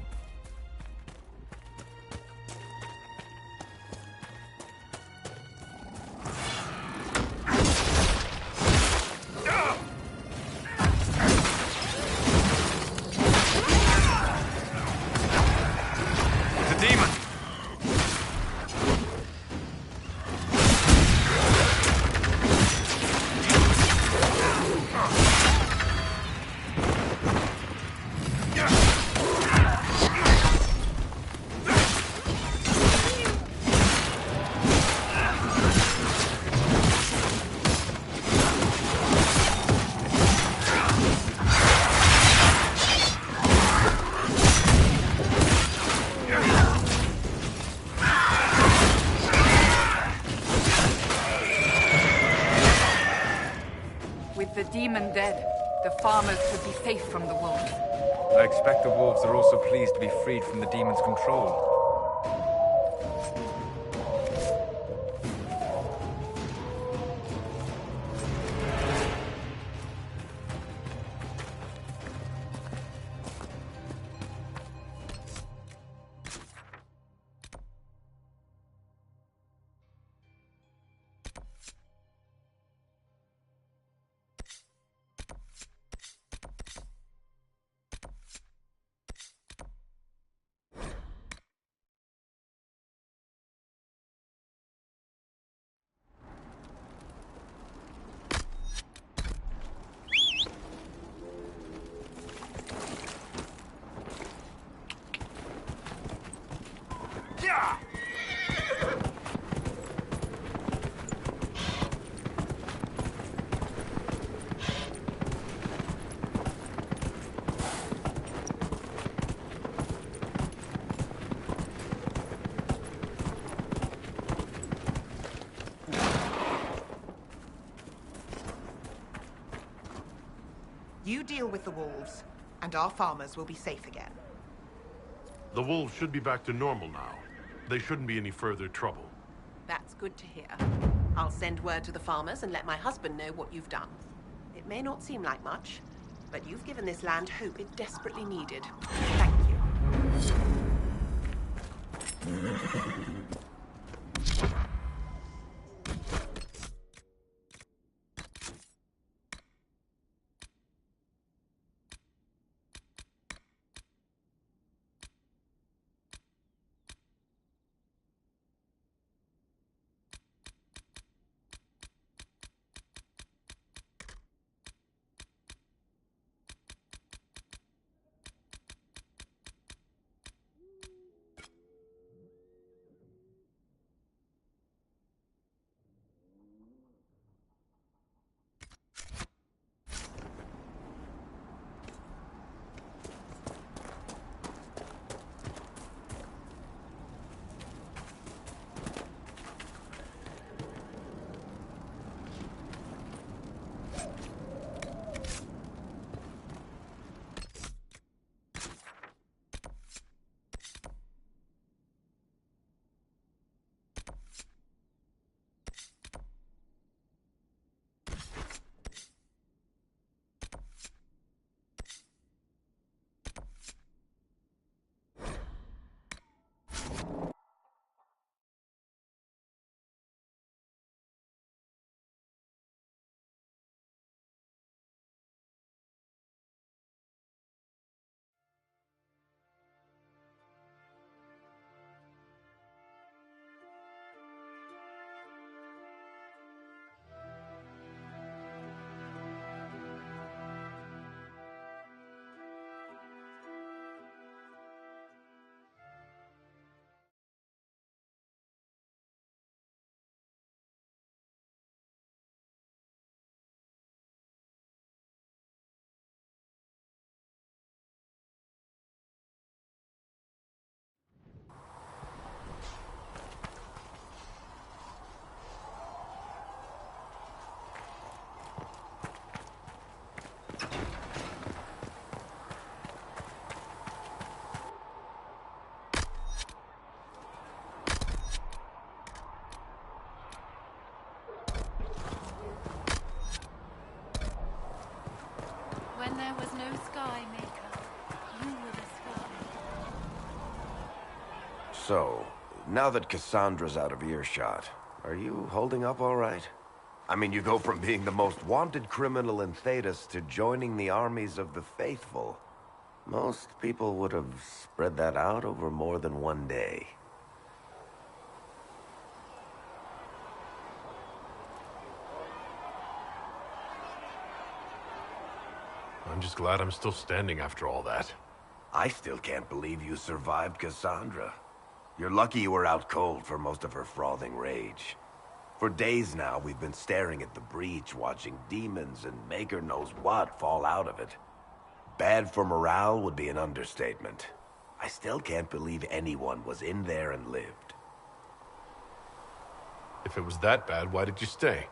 [SPEAKER 2] With the demon dead, The farmers should be safe from the wolves.
[SPEAKER 1] I expect the wolves are also pleased to be freed from the demon's control.
[SPEAKER 20] You deal with the wolves, and our farmers will be safe again.
[SPEAKER 5] The wolves should be back to normal now. They shouldn't be any further trouble.
[SPEAKER 11] That's good to hear. I'll send word to the farmers and let my husband know what you've done. It may not seem like much, but you've given this land hope it desperately needed. Thank you.
[SPEAKER 13] When there was no sky maker, you were the sky.
[SPEAKER 3] So, now that Cassandra's out of earshot, are you holding up all right? I mean, you go from being the most wanted criminal in Thedas to joining the armies of the faithful. Most people would have spread that out over more than one day.
[SPEAKER 5] I'm just glad I'm still standing after all that.
[SPEAKER 3] I still can't believe you survived Cassandra. You're lucky you were out cold for most of her frothing rage. For days now, we've been staring at the breach, watching demons and maker knows what fall out of it. Bad for morale would be an understatement. I still can't believe anyone was in there and lived.
[SPEAKER 5] If it was that bad, why did you stay?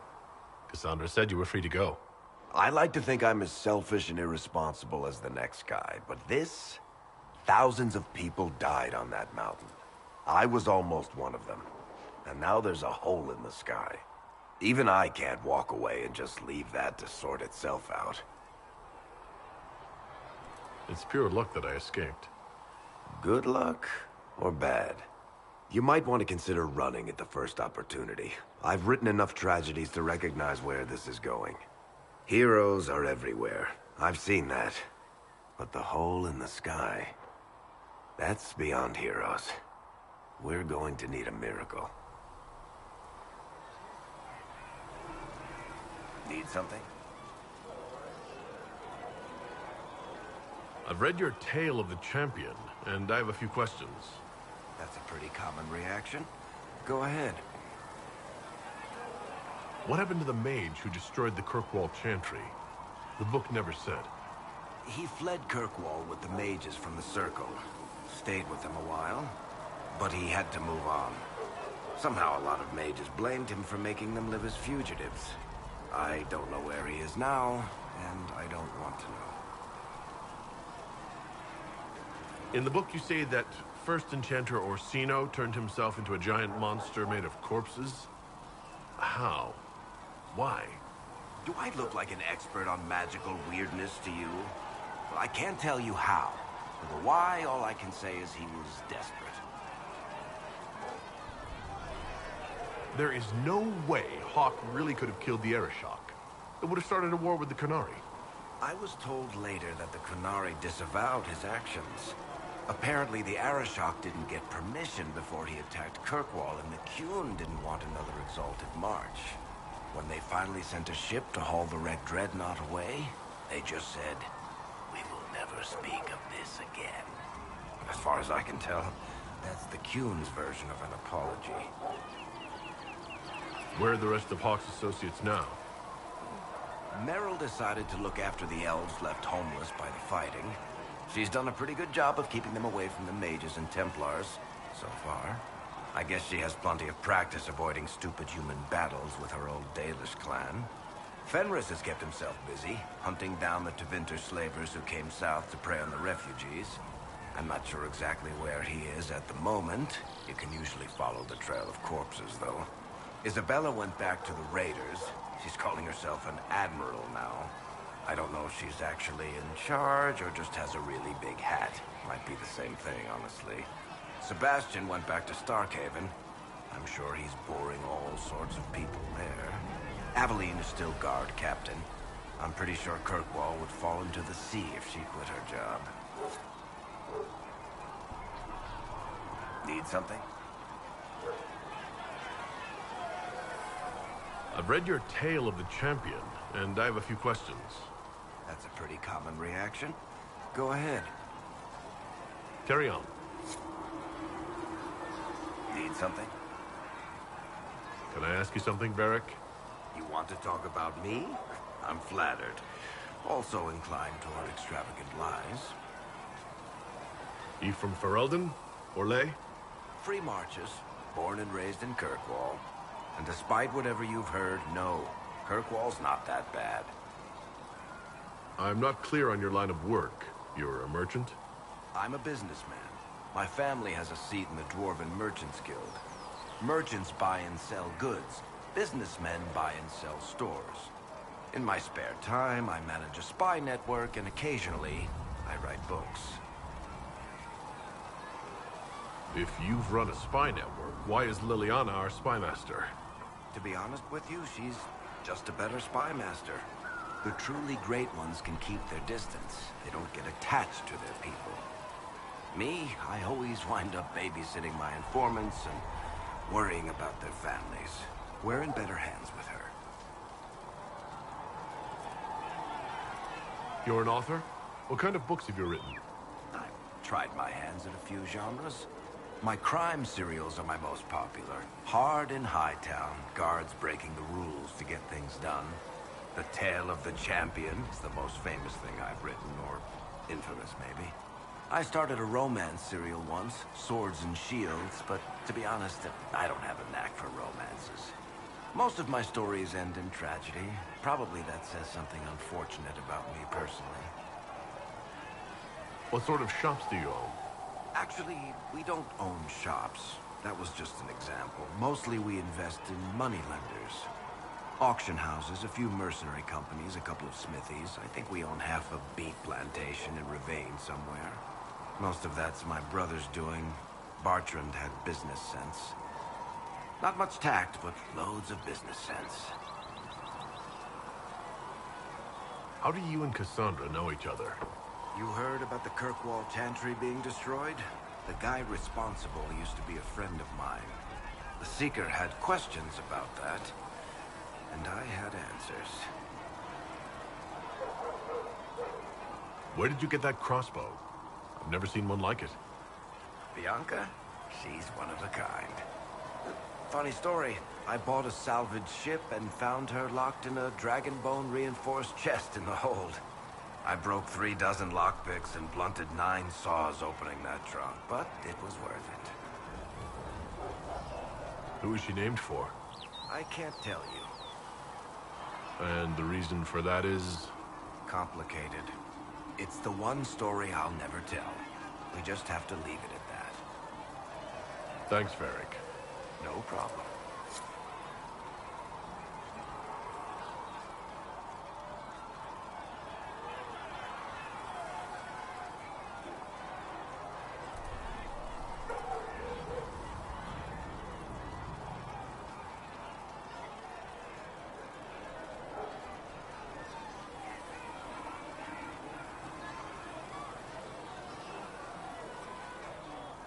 [SPEAKER 5] Cassandra said you were free to go.
[SPEAKER 3] I like to think I'm as selfish and irresponsible as the next guy, but this... Thousands of people died on that mountain. I was almost one of them. And now there's a hole in the sky. Even I can't walk away and just leave that to sort itself out.
[SPEAKER 5] It's pure luck that I escaped.
[SPEAKER 3] Good luck or bad? You might want to consider running at the first opportunity. I've written enough tragedies to recognize where this is going. Heroes are everywhere. I've seen that. But the hole in the sky... that's beyond heroes. We're going to need a miracle. Need something?
[SPEAKER 5] I've read your Tale of the Champion, and I have a few questions.
[SPEAKER 3] That's a pretty common reaction. Go ahead.
[SPEAKER 5] What happened to the mage who destroyed the Kirkwall Chantry? The book never said.
[SPEAKER 3] He fled Kirkwall with the mages from the Circle. Stayed with them a while, but he had to move on. Somehow a lot of mages blamed him for making them live as fugitives. I don't know where he is now, and I don't want to know.
[SPEAKER 5] In the book you say that first enchanter Orsino turned himself into a giant monster made of corpses? How? Why?
[SPEAKER 3] Do I look like an expert on magical weirdness to you? Well, I can't tell you how. For the why, all I can say is he was desperate.
[SPEAKER 5] There is no way Hawk really could have killed the Arishok. It would have started a war with the Qunari.
[SPEAKER 3] I was told later that the Qunari disavowed his actions. Apparently, the Arishok didn't get permission before he attacked Kirkwall, and the Qun didn't want another exalted march. When they finally sent a ship to haul the Red Dreadnought away, they just said, "We will never speak of this again." As far as I can tell, that's the Qun's version of an apology.
[SPEAKER 5] Where are the rest of Hawk's associates now?
[SPEAKER 3] Meryl decided to look after the elves left homeless by the fighting. She's done a pretty good job of keeping them away from the mages and Templars, so far. I guess she has plenty of practice avoiding stupid human battles with her old Dalish clan. Fenris has kept himself busy, hunting down the Tevinter slavers who came south to prey on the refugees. I'm not sure exactly where he is at the moment. You can usually follow the trail of corpses, though. Isabella went back to the raiders. She's calling herself an admiral now. I don't know if she's actually in charge or just has a really big hat. Might be the same thing, honestly. Sebastian went back to Starkhaven. I'm sure he's boring all sorts of people there. Aveline is still guard captain. I'm pretty sure Kirkwall would fall into the sea if she quit her job. Need something?
[SPEAKER 5] I've read your Tale of the Champion, and I have a few questions.
[SPEAKER 3] That's a pretty common reaction. Go ahead.
[SPEAKER 5] Carry on.
[SPEAKER 3] Need something?
[SPEAKER 5] Can I ask you something, Varric?
[SPEAKER 3] You want to talk about me? I'm flattered. Also inclined toward extravagant lies.
[SPEAKER 5] You from Ferelden? Orlais?
[SPEAKER 3] Free marches, born and raised in Kirkwall. And despite whatever you've heard, no, Kirkwall's not that bad.
[SPEAKER 5] I'm not clear on your line of work. You're a merchant?
[SPEAKER 3] I'm a businessman. My family has a seat in the Dwarven Merchants Guild. Merchants buy and sell goods. Businessmen buy and sell stores. In my spare time, I manage a spy network, and occasionally, I write books.
[SPEAKER 5] If you've run a spy network, why is Liliana our spy master?
[SPEAKER 3] To be honest with you, she's just a better spy master. The truly great ones can keep their distance. They don't get attached to their people. Me, I always wind up babysitting my informants and worrying about their families. We're in better hands with her.
[SPEAKER 5] You're an author? What kind of books have you written?
[SPEAKER 3] I've tried my hands at a few genres. My crime serials are my most popular. Hard in Hightown, guards breaking the rules to get things done. The Tale of the Champion is the most famous thing I've written, or infamous maybe. I started a romance serial once, Swords and Shields, but to be honest, I don't have a knack for romances. Most of my stories end in tragedy. Probably that says something unfortunate about me personally.
[SPEAKER 5] What sort of shops do you own?
[SPEAKER 3] Actually, we don't own shops. That was just an example. Mostly we invest in money lenders. Auction houses, a few mercenary companies, a couple of smithies. I think we own half a beet plantation in Ravane somewhere. Most of that's my brother's doing. Bartrand had business sense. Not much tact, but loads of business sense.
[SPEAKER 5] How do you and Cassandra know each other?
[SPEAKER 3] You heard about the Kirkwall Chantry being destroyed? The guy responsible used to be a friend of mine. The Seeker had questions about that, and I had answers.
[SPEAKER 5] Where did you get that crossbow? I've never seen one like it.
[SPEAKER 3] Bianca? She's one of a kind. Funny story. I bought a salvaged ship and found her locked in a dragonbone reinforced chest in the hold. I broke 36 lockpicks and blunted 9 saws opening that trunk, but it was worth it.
[SPEAKER 5] Who is she named for?
[SPEAKER 3] I can't tell you.
[SPEAKER 5] And the reason for that is?
[SPEAKER 3] Complicated. It's the one story I'll never tell. We just have to leave it at that.
[SPEAKER 5] Thanks, Varric.
[SPEAKER 3] No problem.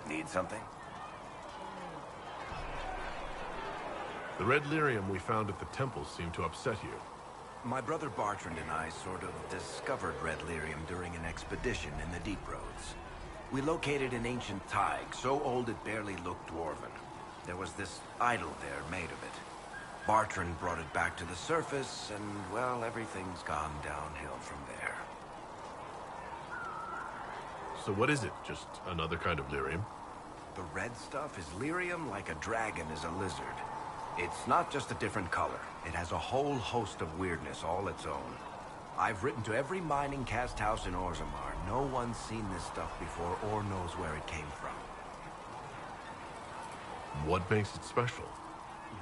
[SPEAKER 3] Need something?
[SPEAKER 5] The red lyrium we found at the temple seemed to upset you.
[SPEAKER 3] My brother Bartrand and I sort of discovered red lyrium during an expedition in the Deep Roads. We located an ancient thaig, so old it barely looked dwarven. There was this idol there made of it. Bartrand brought it back to the surface, and, well, everything's gone downhill from there.
[SPEAKER 5] So what is it? Just another kind of lyrium?
[SPEAKER 3] The red stuff is lyrium like a dragon is a lizard. It's not just a different color. It has a whole host of weirdness all its own. I've written to every mining cast house in Orzammar. No one's seen this stuff before or knows where it came from.
[SPEAKER 5] What makes it special?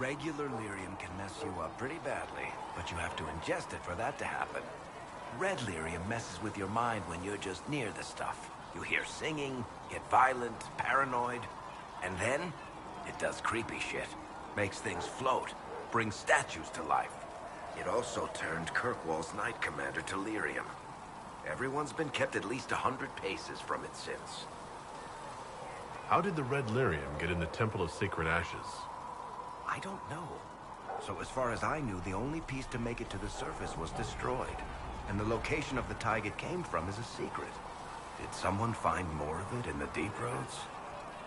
[SPEAKER 3] Regular lyrium can mess you up pretty badly, but you have to ingest it for that to happen. Red lyrium messes with your mind when you're just near the stuff. You hear singing, get violent, paranoid, and then it does creepy shit. Makes things float, brings statues to life. It also turned Kirkwall's Knight Commander to lyrium. Everyone's been kept at least 100 paces from it since.
[SPEAKER 5] How did the red lyrium get in the Temple of Sacred Ashes?
[SPEAKER 3] I don't know. So as far as I knew, the only piece to make it to the surface was destroyed. And the location of the thaig it came from is a secret. Did someone find more of it in the Deep Roads?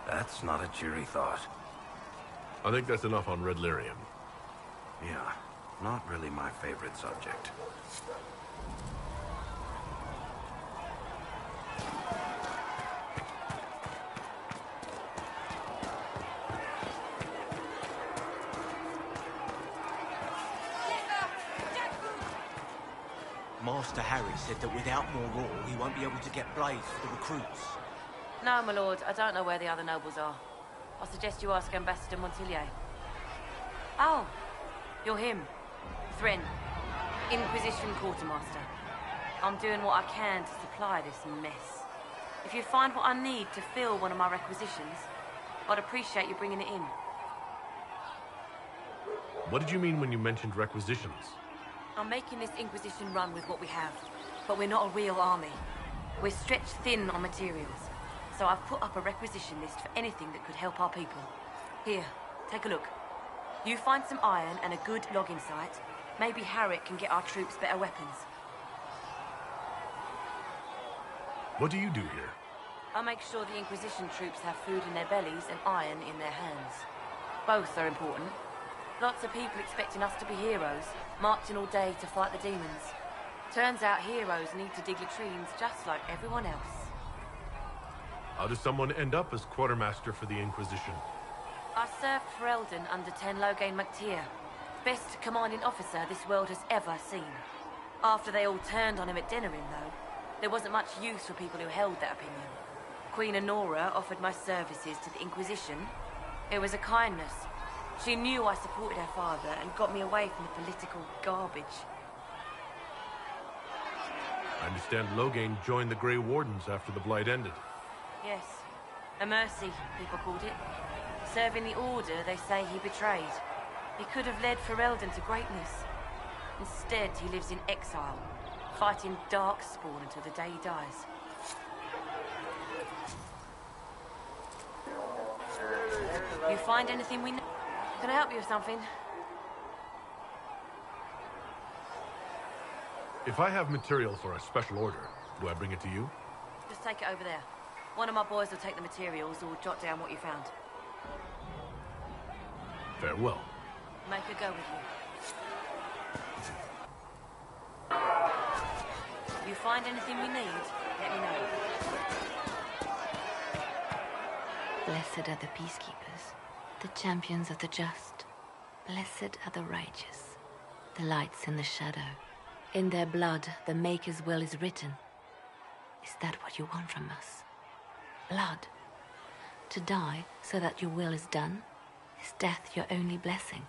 [SPEAKER 3] That's not a cheery thought.
[SPEAKER 5] I think that's enough on red lyrium.
[SPEAKER 3] Yeah, not really my favorite subject.
[SPEAKER 21] Master Harry said that without more ore, he won't be able to get blades for the recruits.
[SPEAKER 22] No, my lord, I don't know where the other nobles are. I suggest you ask Ambassador Montillier. Oh, you're him. Thren, Inquisition Quartermaster. I'm doing what I can to supply this mess. If you find what I need to fill one of my requisitions, I'd appreciate you bringing it in.
[SPEAKER 5] What did you mean when you mentioned requisitions?
[SPEAKER 22] I'm making this Inquisition run with what we have, but we're not a real army. We're stretched thin on materials. So I've put up a requisition list for anything that could help our people. Here, take a look. You find some iron and a good logging site, maybe Harriet can get our troops better weapons.
[SPEAKER 5] What do you do here?
[SPEAKER 22] I make sure the Inquisition troops have food in their bellies and iron in their hands. Both are important. Lots of people expecting us to be heroes, marching all day to fight the demons. Turns out heroes need to dig latrines just like everyone else.
[SPEAKER 5] How does someone end up as quartermaster for the Inquisition?
[SPEAKER 22] I served for Eldon under Ten Loghain MacTier. Best commanding officer this world has ever seen. After they all turned on him at Denerim, though, there wasn't much use for people who held that opinion. Queen Honora offered my services to the Inquisition. It was a kindness. She knew I supported her father and got me away from the political garbage.
[SPEAKER 5] I understand Loghain joined the Grey Wardens after the Blight ended.
[SPEAKER 22] Yes. A mercy, people called it. Serving the Order, they say he betrayed. He could have led Ferelden to greatness. Instead, he lives in exile, fighting Darkspawn until the day he dies. You find anything we know? Can I help you with something?
[SPEAKER 5] If I have material for a special order, do I bring it to you?
[SPEAKER 22] Just take it over there. One of my boys will take the materials or jot down what you found.
[SPEAKER 5] Farewell.
[SPEAKER 22] Make her go with you. You find anything we need, let me know.
[SPEAKER 13] Blessed are the peacekeepers, the champions of the just. Blessed are the righteous, the lights in the shadow. In their blood, the Maker's will is written. Is that what you want from us? Blood? To die so that your will is done? Is death your only blessing?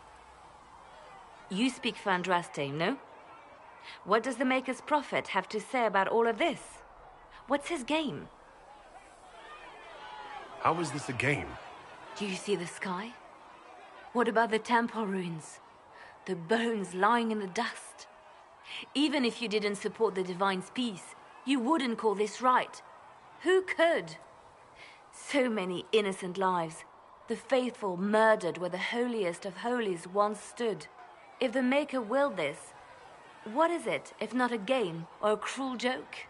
[SPEAKER 6] You speak for Andraste, no? What does the Maker's prophet have to say about all of this? What's his game?
[SPEAKER 5] How is this a game?
[SPEAKER 6] Do you see the sky? What about the temple ruins? The bones lying in the dust? Even if you didn't support the Divine's peace, you wouldn't call this right. Who could? So many innocent lives. The faithful murdered where the holiest of holies once stood. If the Maker willed this, what is it if not a game or a cruel joke?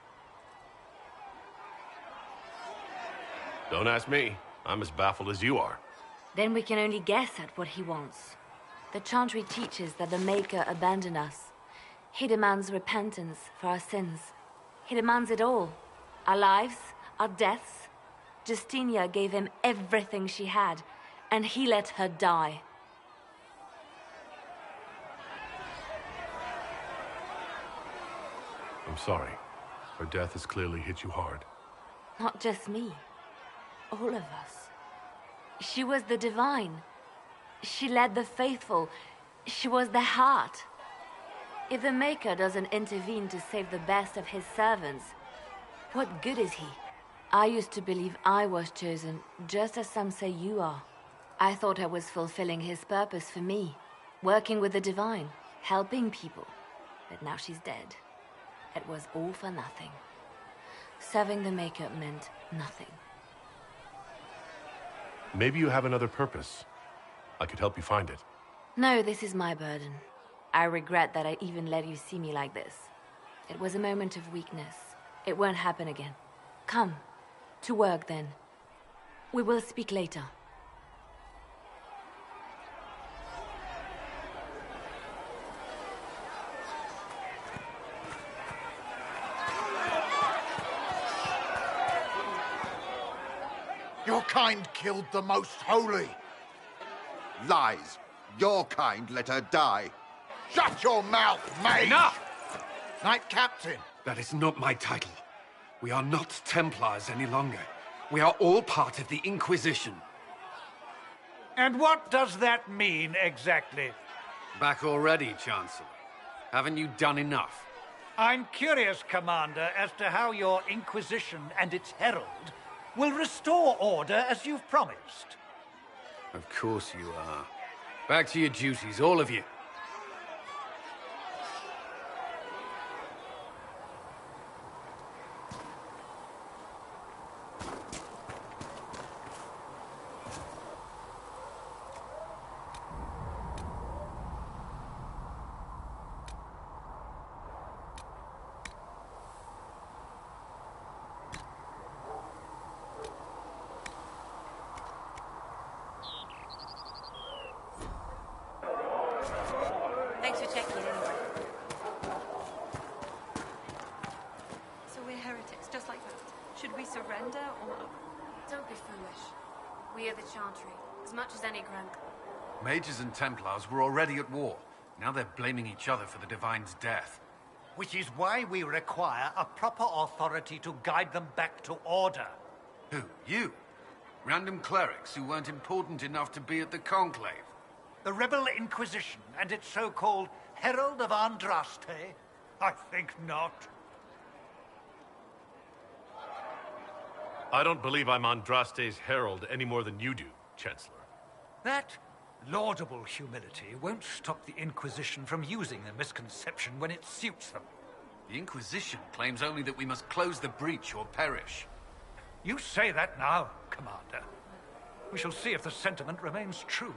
[SPEAKER 5] Don't ask me. I'm as baffled as you are.
[SPEAKER 6] Then we can only guess at what he wants. The Chantry teaches that the Maker abandoned us. He demands repentance for our sins. He demands it all. Our lives, our deaths. Justinia gave him everything she had, and he let her die.
[SPEAKER 5] I'm sorry. Her death has clearly hit you hard.
[SPEAKER 6] Not just me. All of us. She was the Divine. She led the faithful. She was their heart. If the Maker doesn't intervene to save the best of his servants, what good is he? I used to believe I was chosen, just as some say you are. I thought I was fulfilling his purpose for me, working with the Divine, helping people. But now she's dead. It was all for nothing. Serving the Maker meant nothing.
[SPEAKER 5] Maybe you have another purpose. I could help you find it.
[SPEAKER 6] No, this is my burden. I regret that I even let you see me like this. It was a moment of weakness. It won't happen again. Come. To work, then. We will speak later.
[SPEAKER 7] Your kind killed the most holy.
[SPEAKER 8] Lies. Your kind let her die.
[SPEAKER 7] Shut your mouth, mage!
[SPEAKER 4] Enough!
[SPEAKER 7] Knight Captain.
[SPEAKER 4] That is not my title. We are not Templars any longer. We are all part of the Inquisition.
[SPEAKER 12] And what does that mean, exactly?
[SPEAKER 4] Back already, Chancellor. Haven't you done enough?
[SPEAKER 12] I'm curious, Commander, as to how your Inquisition and its herald will restore order as you've promised.
[SPEAKER 4] Of course you are. Back to your duties, all of you.
[SPEAKER 22] Thanks for checking anyway.
[SPEAKER 23] So we're heretics, just like that. Should we surrender or...
[SPEAKER 14] Don't be foolish. We are the Chantry, as much as any Grand...
[SPEAKER 4] Mages and Templars were already at war. Now they're blaming each other for the Divine's death.
[SPEAKER 12] Which is why we require a proper authority to guide them back to order.
[SPEAKER 4] Who? You? Random clerics who weren't important enough to be at the Conclave?
[SPEAKER 12] The Rebel Inquisition and its so-called Herald of Andraste? I think not.
[SPEAKER 5] I don't believe I'm Andraste's herald any more than you do, Chancellor.
[SPEAKER 12] That laudable humility won't stop the Inquisition from using the misconception when it suits them.
[SPEAKER 4] The Inquisition claims only that we must close the breach or perish.
[SPEAKER 12] You say that now, Commander. We shall see if the sentiment remains true.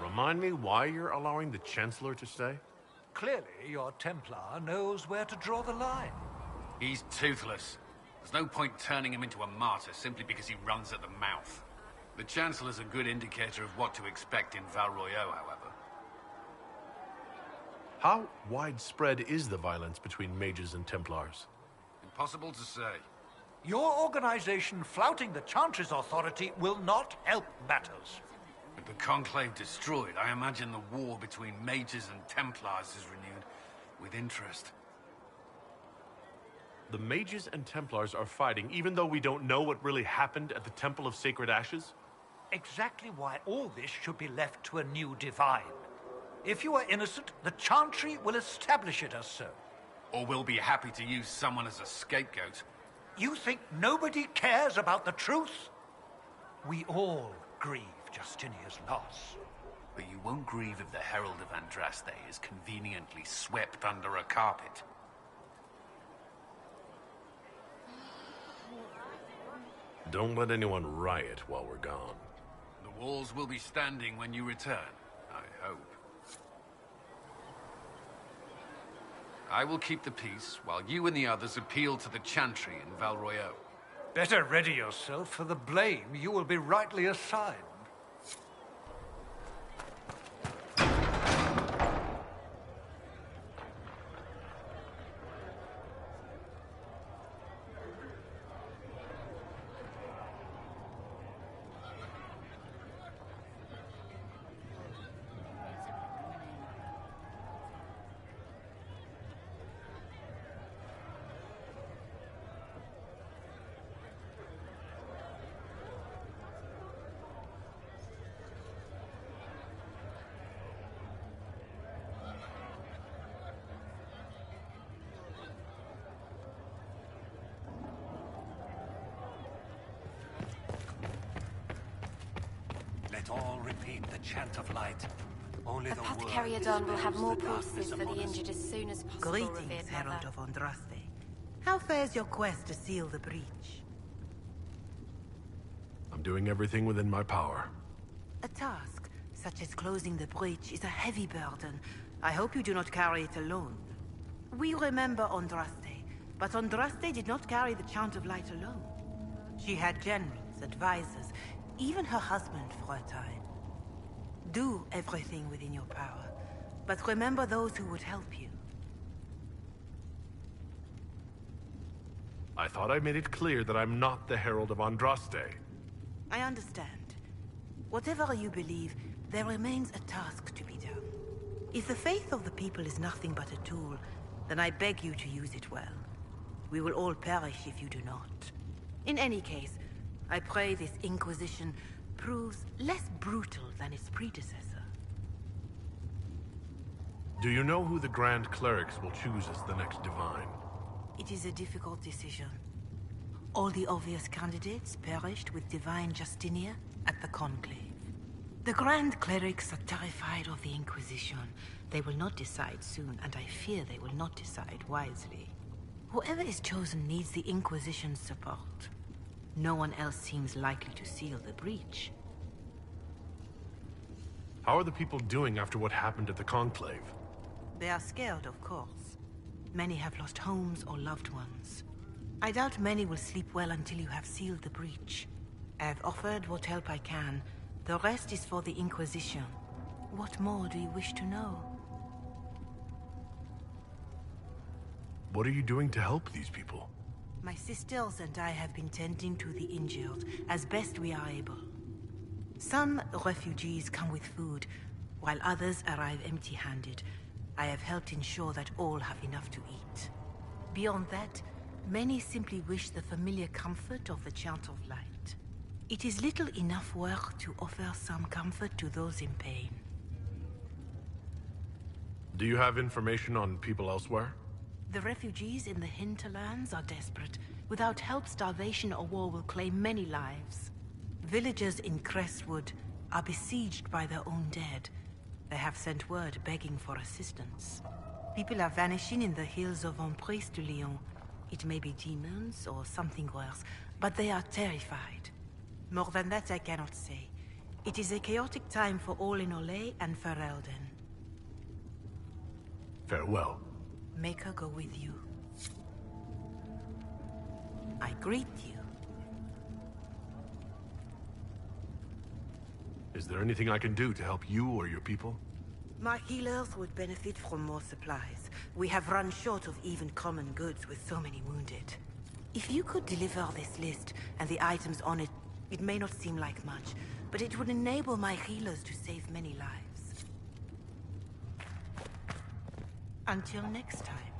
[SPEAKER 5] Remind me why you're allowing the Chancellor to stay?
[SPEAKER 12] Clearly, your Templar knows where to draw the line.
[SPEAKER 4] He's toothless. There's no point turning him into a martyr simply because he runs at the mouth. The Chancellor's a good indicator of what to expect in Val Royeaux, however.
[SPEAKER 5] How widespread is the violence between mages and Templars?
[SPEAKER 4] Impossible to say.
[SPEAKER 12] Your organization flouting the Chantry's authority will not help matters.
[SPEAKER 4] With the Conclave destroyed, I imagine the war between mages and Templars is renewed with interest.
[SPEAKER 5] The mages and Templars are fighting even though we don't know what really happened at the Temple of Sacred Ashes?
[SPEAKER 12] Exactly why all this should be left to a new divine. If you are innocent, the Chantry will establish it as so.
[SPEAKER 4] Or we'll be happy to use someone as a scapegoat.
[SPEAKER 12] You think nobody cares about the truth? We all grieve Justinia's loss.
[SPEAKER 4] But you won't grieve if the Herald of Andraste is conveniently swept under a carpet.
[SPEAKER 5] Don't let anyone riot while we're gone.
[SPEAKER 4] The walls will be standing when you return, I hope. I will keep the peace while you and the others appeal to the Chantry in Val Royeaux.
[SPEAKER 12] Better ready yourself for the blame you will be rightly assigned.
[SPEAKER 15] Let all repeat the chant of light. Only the
[SPEAKER 9] Apothecary Adon will have more poultices for the injured as soon as possible.
[SPEAKER 16] Greetings, Herald of Andraste. How fares your quest to seal the breach?
[SPEAKER 5] I'm doing everything within my power.
[SPEAKER 16] A task, such as closing the breach, is a heavy burden. I hope you do not carry it alone. We remember Andraste, but Andraste did not carry the chant of light alone. She had generals, advisors, even her husband for a time. Do everything within your power, but remember those who would help you.
[SPEAKER 5] I thought I made it clear that I'm not the Herald of Andraste.
[SPEAKER 16] I understand. Whatever you believe, there remains a task to be done. If the faith of the people is nothing but a tool, then I beg you to use it well. We will all perish if you do not. In any case, I pray this Inquisition proves less brutal than its predecessor.
[SPEAKER 5] Do you know who the Grand Clerics will choose as the next Divine?
[SPEAKER 16] It is a difficult decision. All the obvious candidates perished with Divine Justinia at the Conclave. The Grand Clerics are terrified of the Inquisition. They will not decide soon, and I fear they will not decide wisely. Whoever is chosen needs the Inquisition's support. No one else seems likely to seal the breach.
[SPEAKER 5] How are the people doing after what happened at the Conclave?
[SPEAKER 16] They are scared, of course. Many have lost homes or loved ones. I doubt many will sleep well until you have sealed the breach. I have offered what help I can, The rest is for the Inquisition. What more do you wish to know?
[SPEAKER 5] What are you doing to help these people?
[SPEAKER 16] My sisters and I have been tending to the injured as best we are able. Some refugees come with food, while others arrive empty-handed. I have helped ensure that all have enough to eat. Beyond that, many simply wish the familiar comfort of the Chant of Light. It is little enough work to offer some comfort to those in pain.
[SPEAKER 5] Do you have information on people elsewhere?
[SPEAKER 16] The refugees in the hinterlands are desperate. Without help, starvation or war will claim many lives. Villagers in Crestwood are besieged by their own dead. They have sent word begging for assistance. People are vanishing in the hills of Emprise de Lyon. It may be demons or something worse, but they are terrified. More than that I cannot say. It is a chaotic time for all in Olay and Ferelden.
[SPEAKER 5] Farewell.
[SPEAKER 16] Make her go with you. I greet you.
[SPEAKER 5] Is there anything I can do to help you or your people?
[SPEAKER 16] My healers would benefit from more supplies. We have run short of even common goods with so many wounded. If you could deliver this list and the items on it, it may not seem like much, but it would enable my healers to save many lives. Until next time.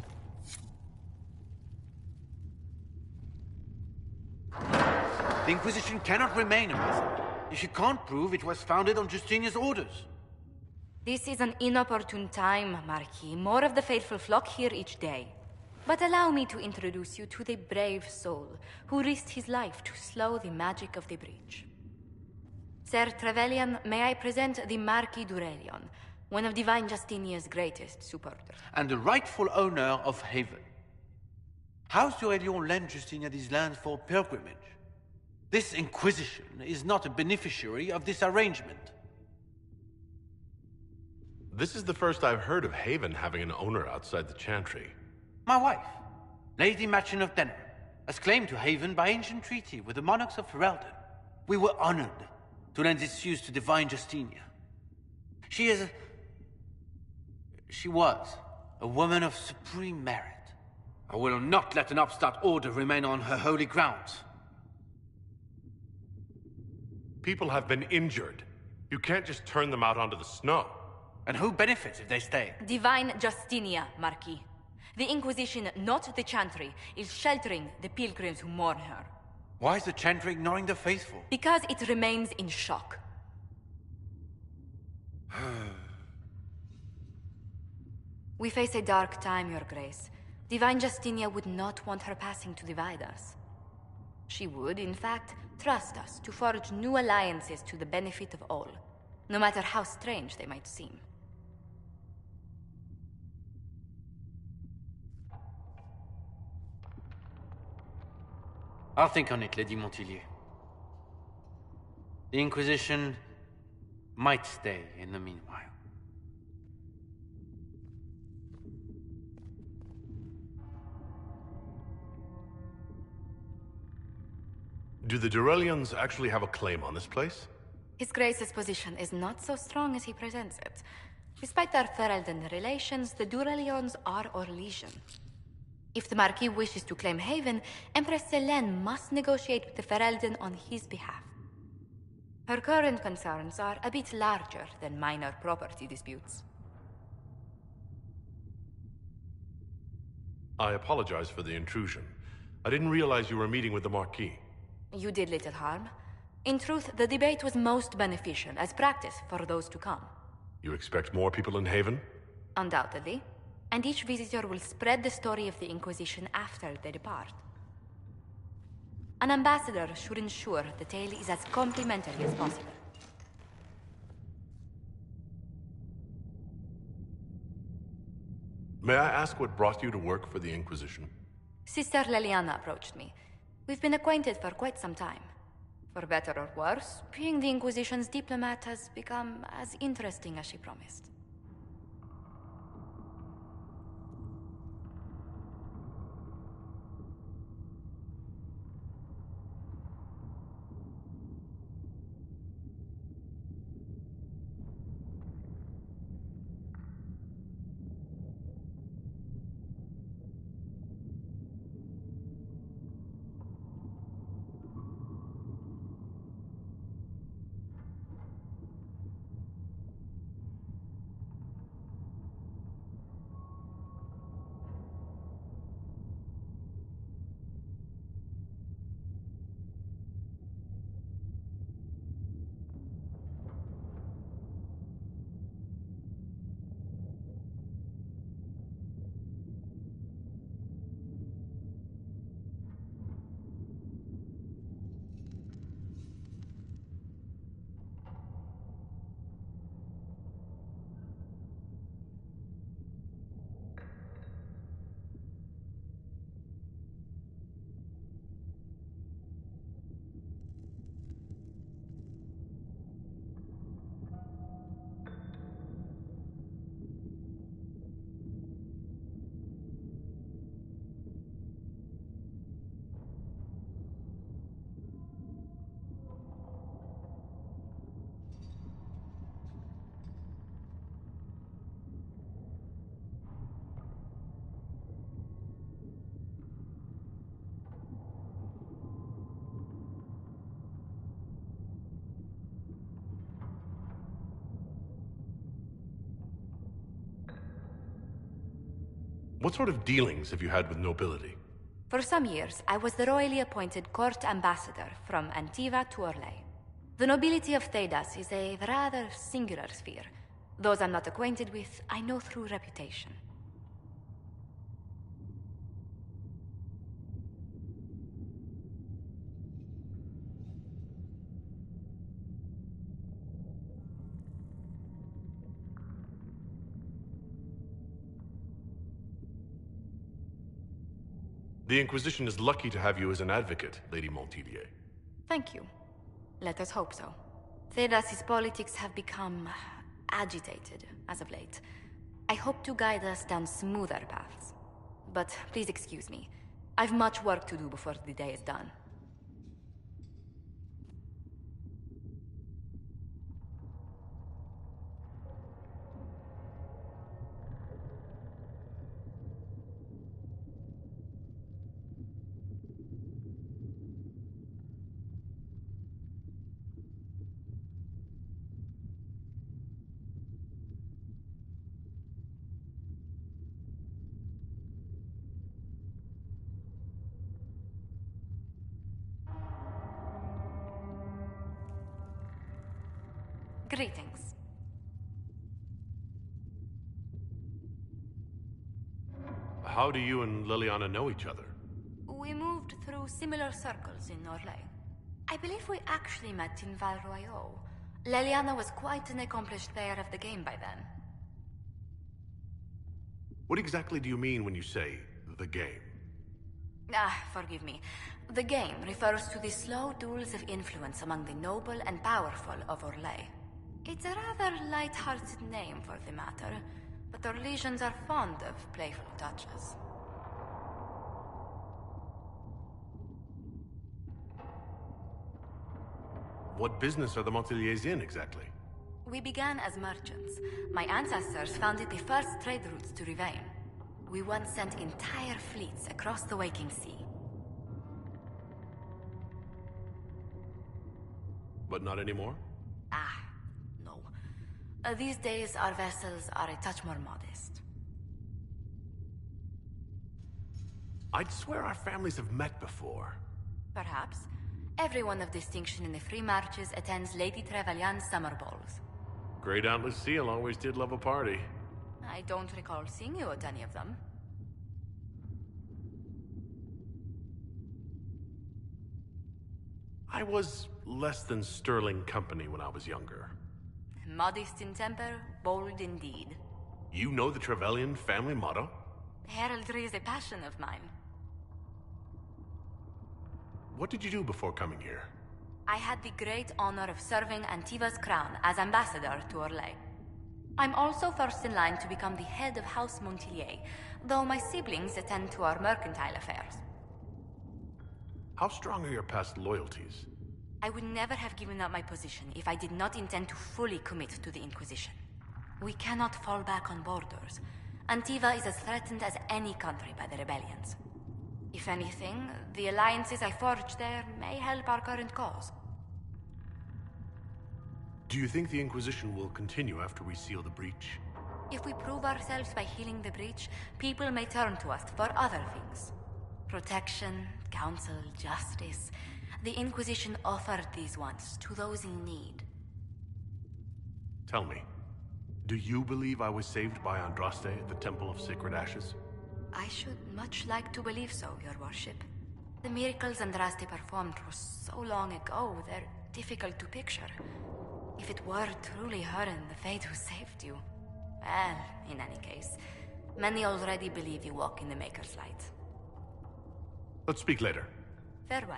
[SPEAKER 10] The Inquisition cannot remain a prison if you can't prove it was founded on Justinia's orders.
[SPEAKER 6] This is an inopportune time, Marquis. More of the faithful flock here each day. But allow me to introduce you to the brave soul who risked his life to slow the magic of the breach. Sir Trevelyan, may I present the Marquis d'Aurelion, one of Divine Justinia's greatest supporters.
[SPEAKER 10] And the rightful owner of Haven. House d'Aurelion lent Justinia these lands for pilgrimage. This Inquisition is not a beneficiary of this arrangement.
[SPEAKER 5] This is the first I've heard of Haven having an owner outside the Chantry.
[SPEAKER 10] My wife, Lady Machin of Denham, has claimed to Haven by ancient treaty with the monarchs of Ferelden. We were honored to lend its use to Divine Justinia. She was a woman of supreme merit. I will not let an upstart order remain on her holy grounds.
[SPEAKER 5] People have been injured. You can't just turn them out onto the snow.
[SPEAKER 10] And who benefits if they stay?
[SPEAKER 6] Divine Justinia, Marquis. The Inquisition, not the Chantry, is sheltering the pilgrims who mourn her.
[SPEAKER 10] Why is the Chantry ignoring the faithful?
[SPEAKER 6] Because it remains in shock. We face a dark time, Your Grace. Divine Justinia would not want her passing to divide us. She would, in fact, trust us to forge new alliances to the benefit of all, no matter how strange they might seem.
[SPEAKER 10] I'll think on it, Lady Montillier. The Inquisition might stay in the meanwhile.
[SPEAKER 5] Do the Durelians actually have a claim on this place?
[SPEAKER 6] His Grace's position is not so strong as he presents it. Despite our Ferelden relations, the Durelions are our legion. If the Marquis wishes to claim Haven, Empress Selene must negotiate with the Ferelden on his behalf. Her current concerns are a bit larger than minor property disputes.
[SPEAKER 5] I apologize for the intrusion. I didn't realize you were meeting with the Marquis.
[SPEAKER 6] You did little harm. In truth, the debate was most beneficial as practice for those to come.
[SPEAKER 5] You expect more people in Haven?
[SPEAKER 6] Undoubtedly. And each visitor will spread the story of the Inquisition after they depart. An ambassador should ensure the tale is as complimentary as possible.
[SPEAKER 5] May I ask what brought you to work for the Inquisition?
[SPEAKER 6] Sister Leliana approached me. We've been acquainted for quite some time. For better or worse, being the Inquisition's diplomat has become as interesting as she promised.
[SPEAKER 5] What sort of dealings have you had with nobility?
[SPEAKER 6] For some years, I was the royally appointed court ambassador from Antiva to Orlais. The nobility of Thedas is a rather singular sphere. Those I'm not acquainted with, I know through reputation.
[SPEAKER 5] The Inquisition is lucky to have you as an advocate, Lady Montilier.
[SPEAKER 6] Thank you. Let us hope so. Thedas's politics have become agitated as of late. I hope to guide us down smoother paths. But please excuse me. I've much work to do before the day is done. Greetings.
[SPEAKER 5] How do you and Liliana know each other?
[SPEAKER 6] We moved through similar circles in Orlais. I believe we actually met in Val Royeaux. Liliana was quite an accomplished player of the game by then.
[SPEAKER 5] What exactly do you mean when you say, the game?
[SPEAKER 6] Forgive me. The game refers to the slow duels of influence among the noble and powerful of Orlais. It's a rather light-hearted name for the matter, but Orlesians are fond of playful touches.
[SPEAKER 5] What business are the Montiliers in, exactly?
[SPEAKER 6] We began as merchants. My ancestors founded the first trade routes to Rivain. We once sent entire fleets across the Waking Sea.
[SPEAKER 5] But not anymore?
[SPEAKER 6] No. These days, our vessels are a touch more modest.
[SPEAKER 5] I'd swear our families have met before.
[SPEAKER 6] Perhaps. Everyone of distinction in the Free Marches attends Lady Trevelyan's summer balls.
[SPEAKER 5] Great Aunt Lucille always did love a party.
[SPEAKER 6] I don't recall seeing you at any of them.
[SPEAKER 5] I was less than sterling company when I was younger.
[SPEAKER 6] Modest in temper, bold in deed.
[SPEAKER 5] You know the Trevelyan family motto?
[SPEAKER 6] Heraldry is a passion of mine.
[SPEAKER 5] What did you do before coming here?
[SPEAKER 6] I had the great honor of serving Antiva's crown as ambassador to Orlais. I'm also first in line to become the head of House Montilier, though my siblings attend to our mercantile affairs.
[SPEAKER 5] How strong are your past loyalties?
[SPEAKER 6] I would never have given up my position if I did not intend to fully commit to the Inquisition. We cannot fall back on borders. Antiva is as threatened as any country by the rebellions. If anything, the alliances I forged there may help our current cause.
[SPEAKER 5] Do you think the Inquisition will continue after we seal the breach?
[SPEAKER 6] If we prove ourselves by healing the breach, people may turn to us for other things. Protection, counsel, justice. The Inquisition offered these once to those in need.
[SPEAKER 5] Tell me, do you believe I was saved by Andraste at the Temple of Sacred Ashes?
[SPEAKER 6] I should much like to believe so, Your Worship. The miracles Andraste performed were so long ago, they're difficult to picture. If it were truly her and the Fade who saved you... Well, in any case, many already believe you walk in the Maker's light.
[SPEAKER 5] Let's speak later.
[SPEAKER 6] Farewell.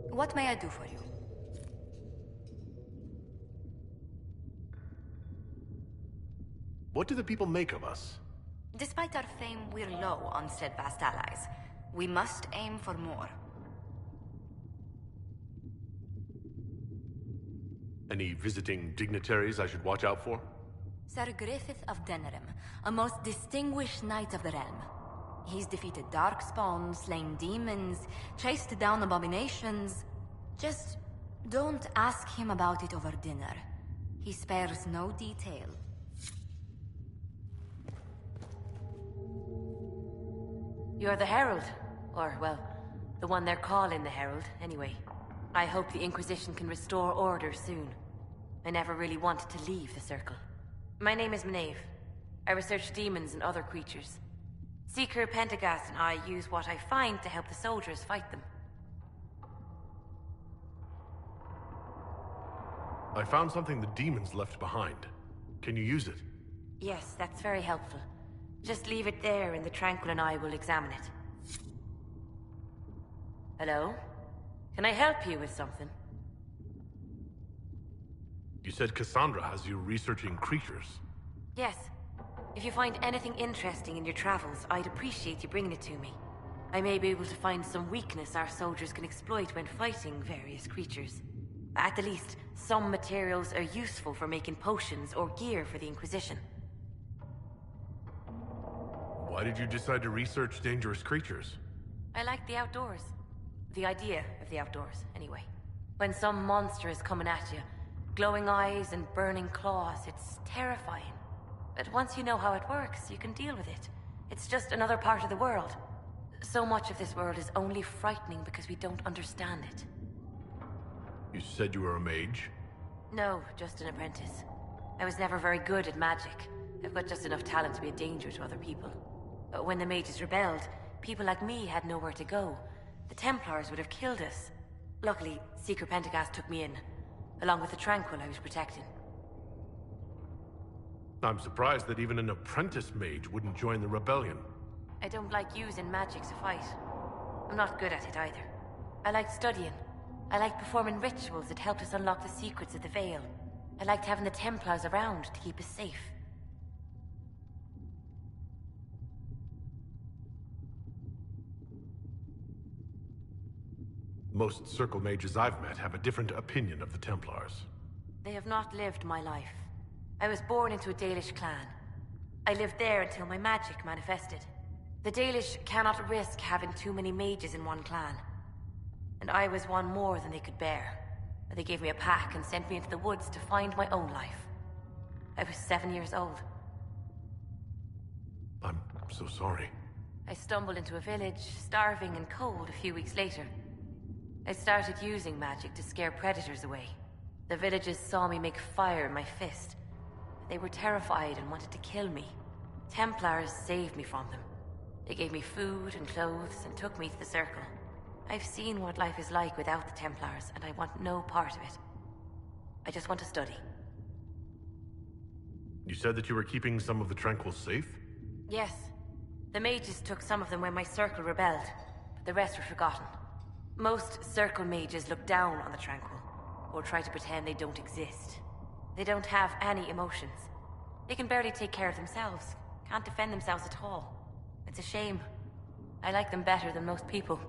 [SPEAKER 6] What may I do for you?
[SPEAKER 5] What do the people make of us?
[SPEAKER 6] Despite our fame, we're low on steadfast allies. We must aim for more.
[SPEAKER 5] Any visiting dignitaries I should watch out for?
[SPEAKER 6] Sir Griffith of Denerim, a most distinguished knight of the realm. He's defeated darkspawn, slain demons, chased down abominations. Just don't ask him about it over dinner. He spares no detail.
[SPEAKER 22] You're the Herald. Or, well, the one they're calling the Herald, anyway. I hope the Inquisition can restore order soon. I never really wanted to leave the Circle. My name is Maeve. I research demons and other creatures. Seeker Pentagast and I use what I find to help the soldiers fight them.
[SPEAKER 5] I found something the demons left behind. Can you use it?
[SPEAKER 22] Yes, that's very helpful. Just leave it there and the Tranquil and I will examine it. Hello? Can I help you with something?
[SPEAKER 5] You said Cassandra has you researching creatures.
[SPEAKER 22] Yes. If you find anything interesting in your travels, I'd appreciate you bringing it to me. I may be able to find some weakness our soldiers can exploit when fighting various creatures. At the least, some materials are useful for making potions or gear for the Inquisition.
[SPEAKER 5] Why did you decide to research dangerous creatures?
[SPEAKER 22] I like the outdoors. The idea of the outdoors, anyway. When some monster is coming at you, glowing eyes and burning claws, it's terrifying. But once you know how it works, you can deal with it. It's just another part of the world. So much of this world is only frightening because we don't understand it.
[SPEAKER 5] You said you were a mage?
[SPEAKER 22] No, just an apprentice. I was never very good at magic. I've got just enough talent to be a danger to other people. But when the mages rebelled, people like me had nowhere to go. The Templars would have killed us. Luckily, Seeker Pentagast took me in, along with the Tranquil I was protecting.
[SPEAKER 5] I'm surprised that even an apprentice mage wouldn't join the rebellion.
[SPEAKER 22] I don't like using magic to fight. I'm not good at it either. I like studying. I like performing rituals that helped us unlock the secrets of the Veil. I liked having the Templars around to keep us safe.
[SPEAKER 5] Most Circle mages I've met have a different opinion of the Templars.
[SPEAKER 22] They have not lived my life. I was born into a Dalish clan. I lived there until my magic manifested. The Dalish cannot risk having too many mages in one clan. And I was one more than they could bear. They gave me a pack and sent me into the woods to find my own life. I was 7 years old.
[SPEAKER 5] I'm so sorry.
[SPEAKER 22] I stumbled into a village, starving and cold a few weeks later. I started using magic to scare predators away. The villagers saw me make fire in my fist. They were terrified and wanted to kill me. Templars saved me from them. They gave me food and clothes and took me to the Circle. I've seen what life is like without the Templars, and I want no part of it. I just want to study.
[SPEAKER 5] You said that you were keeping some of the Tranquil safe?
[SPEAKER 22] Yes. The mages took some of them when my Circle rebelled, but the rest were forgotten. Most Circle mages look down on the Tranquil, or try to pretend they don't exist. They don't have any emotions. They can barely take care of themselves, can't defend themselves at all. It's a shame. I like them better than most people.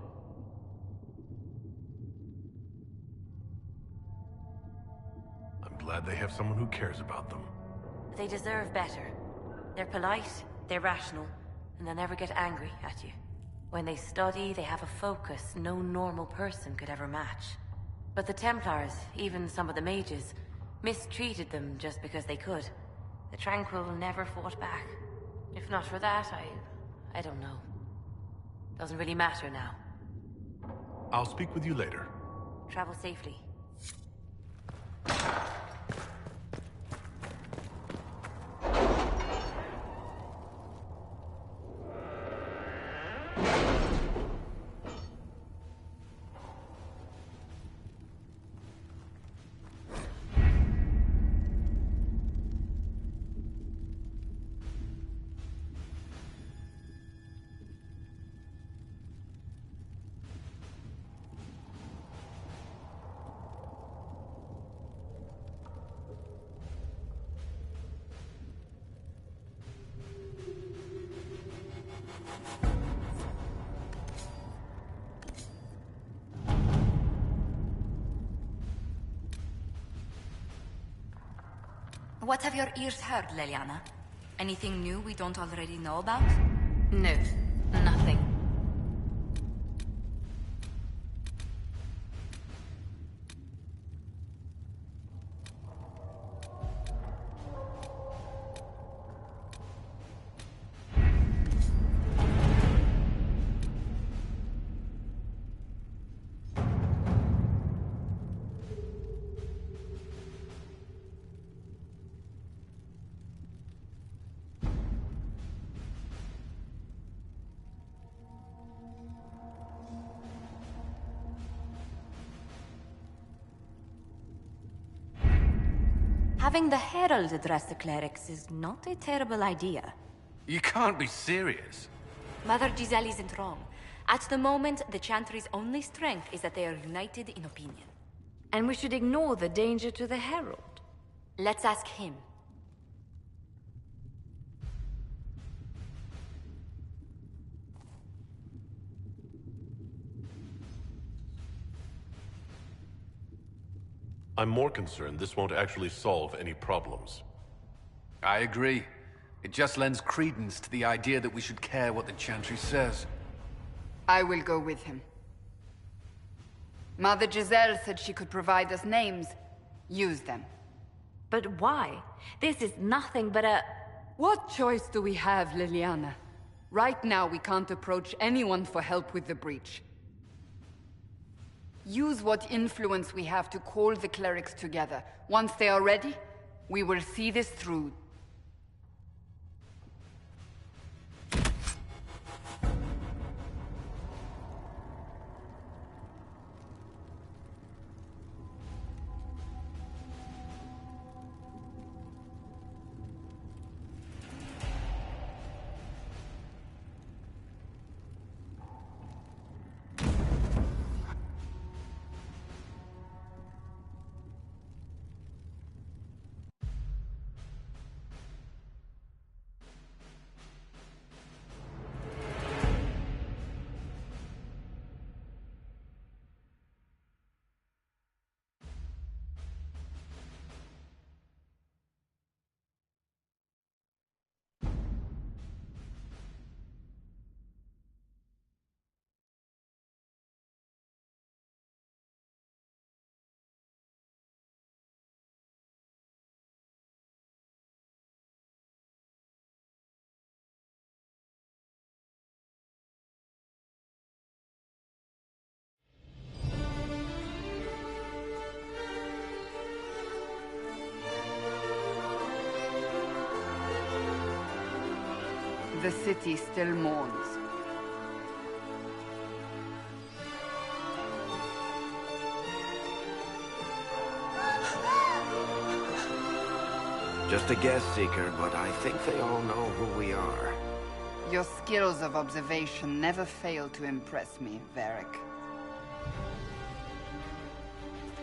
[SPEAKER 5] I'm glad they have someone who cares about them.
[SPEAKER 22] They deserve better. They're polite, they're rational, and they'll never get angry at you. When they study, they have a focus no normal person could ever match. But the Templars, even some of the mages, mistreated them just because they could. The Tranquil never fought back. If not for that, I don't know. Doesn't really matter now.
[SPEAKER 5] I'll speak with you later.
[SPEAKER 22] Travel safely.
[SPEAKER 6] What have your ears heard, Leliana? Anything new we don't already know about?
[SPEAKER 13] No, nothing.
[SPEAKER 6] Having the Herald address the clerics is not a terrible idea.
[SPEAKER 4] You can't be serious.
[SPEAKER 6] Mother Giselle isn't wrong. At the moment, the Chantry's only strength is that they are united in opinion.
[SPEAKER 13] And we should ignore the danger to the Herald.
[SPEAKER 6] Let's ask him.
[SPEAKER 5] I'm more concerned this won't actually solve any problems.
[SPEAKER 4] I agree. It just lends credence to the idea that we should care what the Chantry says.
[SPEAKER 2] I will go with him. Mother Giselle said she could provide us names. Use them.
[SPEAKER 13] But why? This is nothing but a...
[SPEAKER 2] What choice do we have, Liliana? Right now, we can't approach anyone for help with the breach. Use what influence we have to call the clerics together. Once they are ready, we will see this through. The city still mourns.
[SPEAKER 3] Just a guess, Seeker, but I think they all know who we are.
[SPEAKER 2] Your skills of observation never fail to impress me, Varric.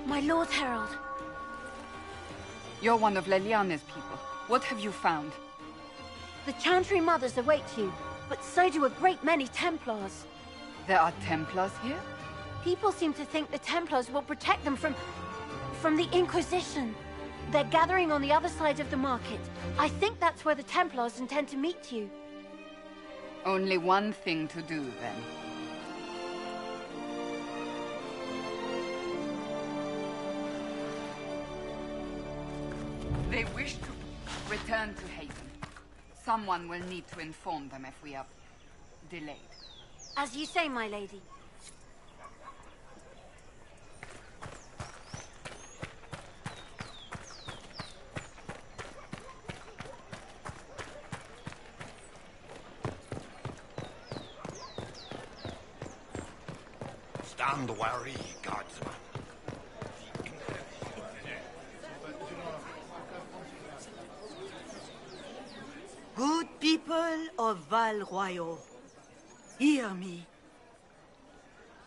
[SPEAKER 9] My Lord Herald.
[SPEAKER 2] You're one of Leliane's people. What have you found?
[SPEAKER 9] The Chantry Mothers await you, but so do a great many Templars.
[SPEAKER 2] There are Templars here?
[SPEAKER 9] People seem to think the Templars will protect them from the Inquisition. They're gathering on the other side of the market. I think that's where the Templars intend to meet you.
[SPEAKER 2] Only one thing to do, then. They wish to return to Haven. Someone will need to inform them if we are delayed.
[SPEAKER 9] As you say, my lady.
[SPEAKER 8] Stand wary, guardsman.
[SPEAKER 16] Good people of Val Royal, hear me.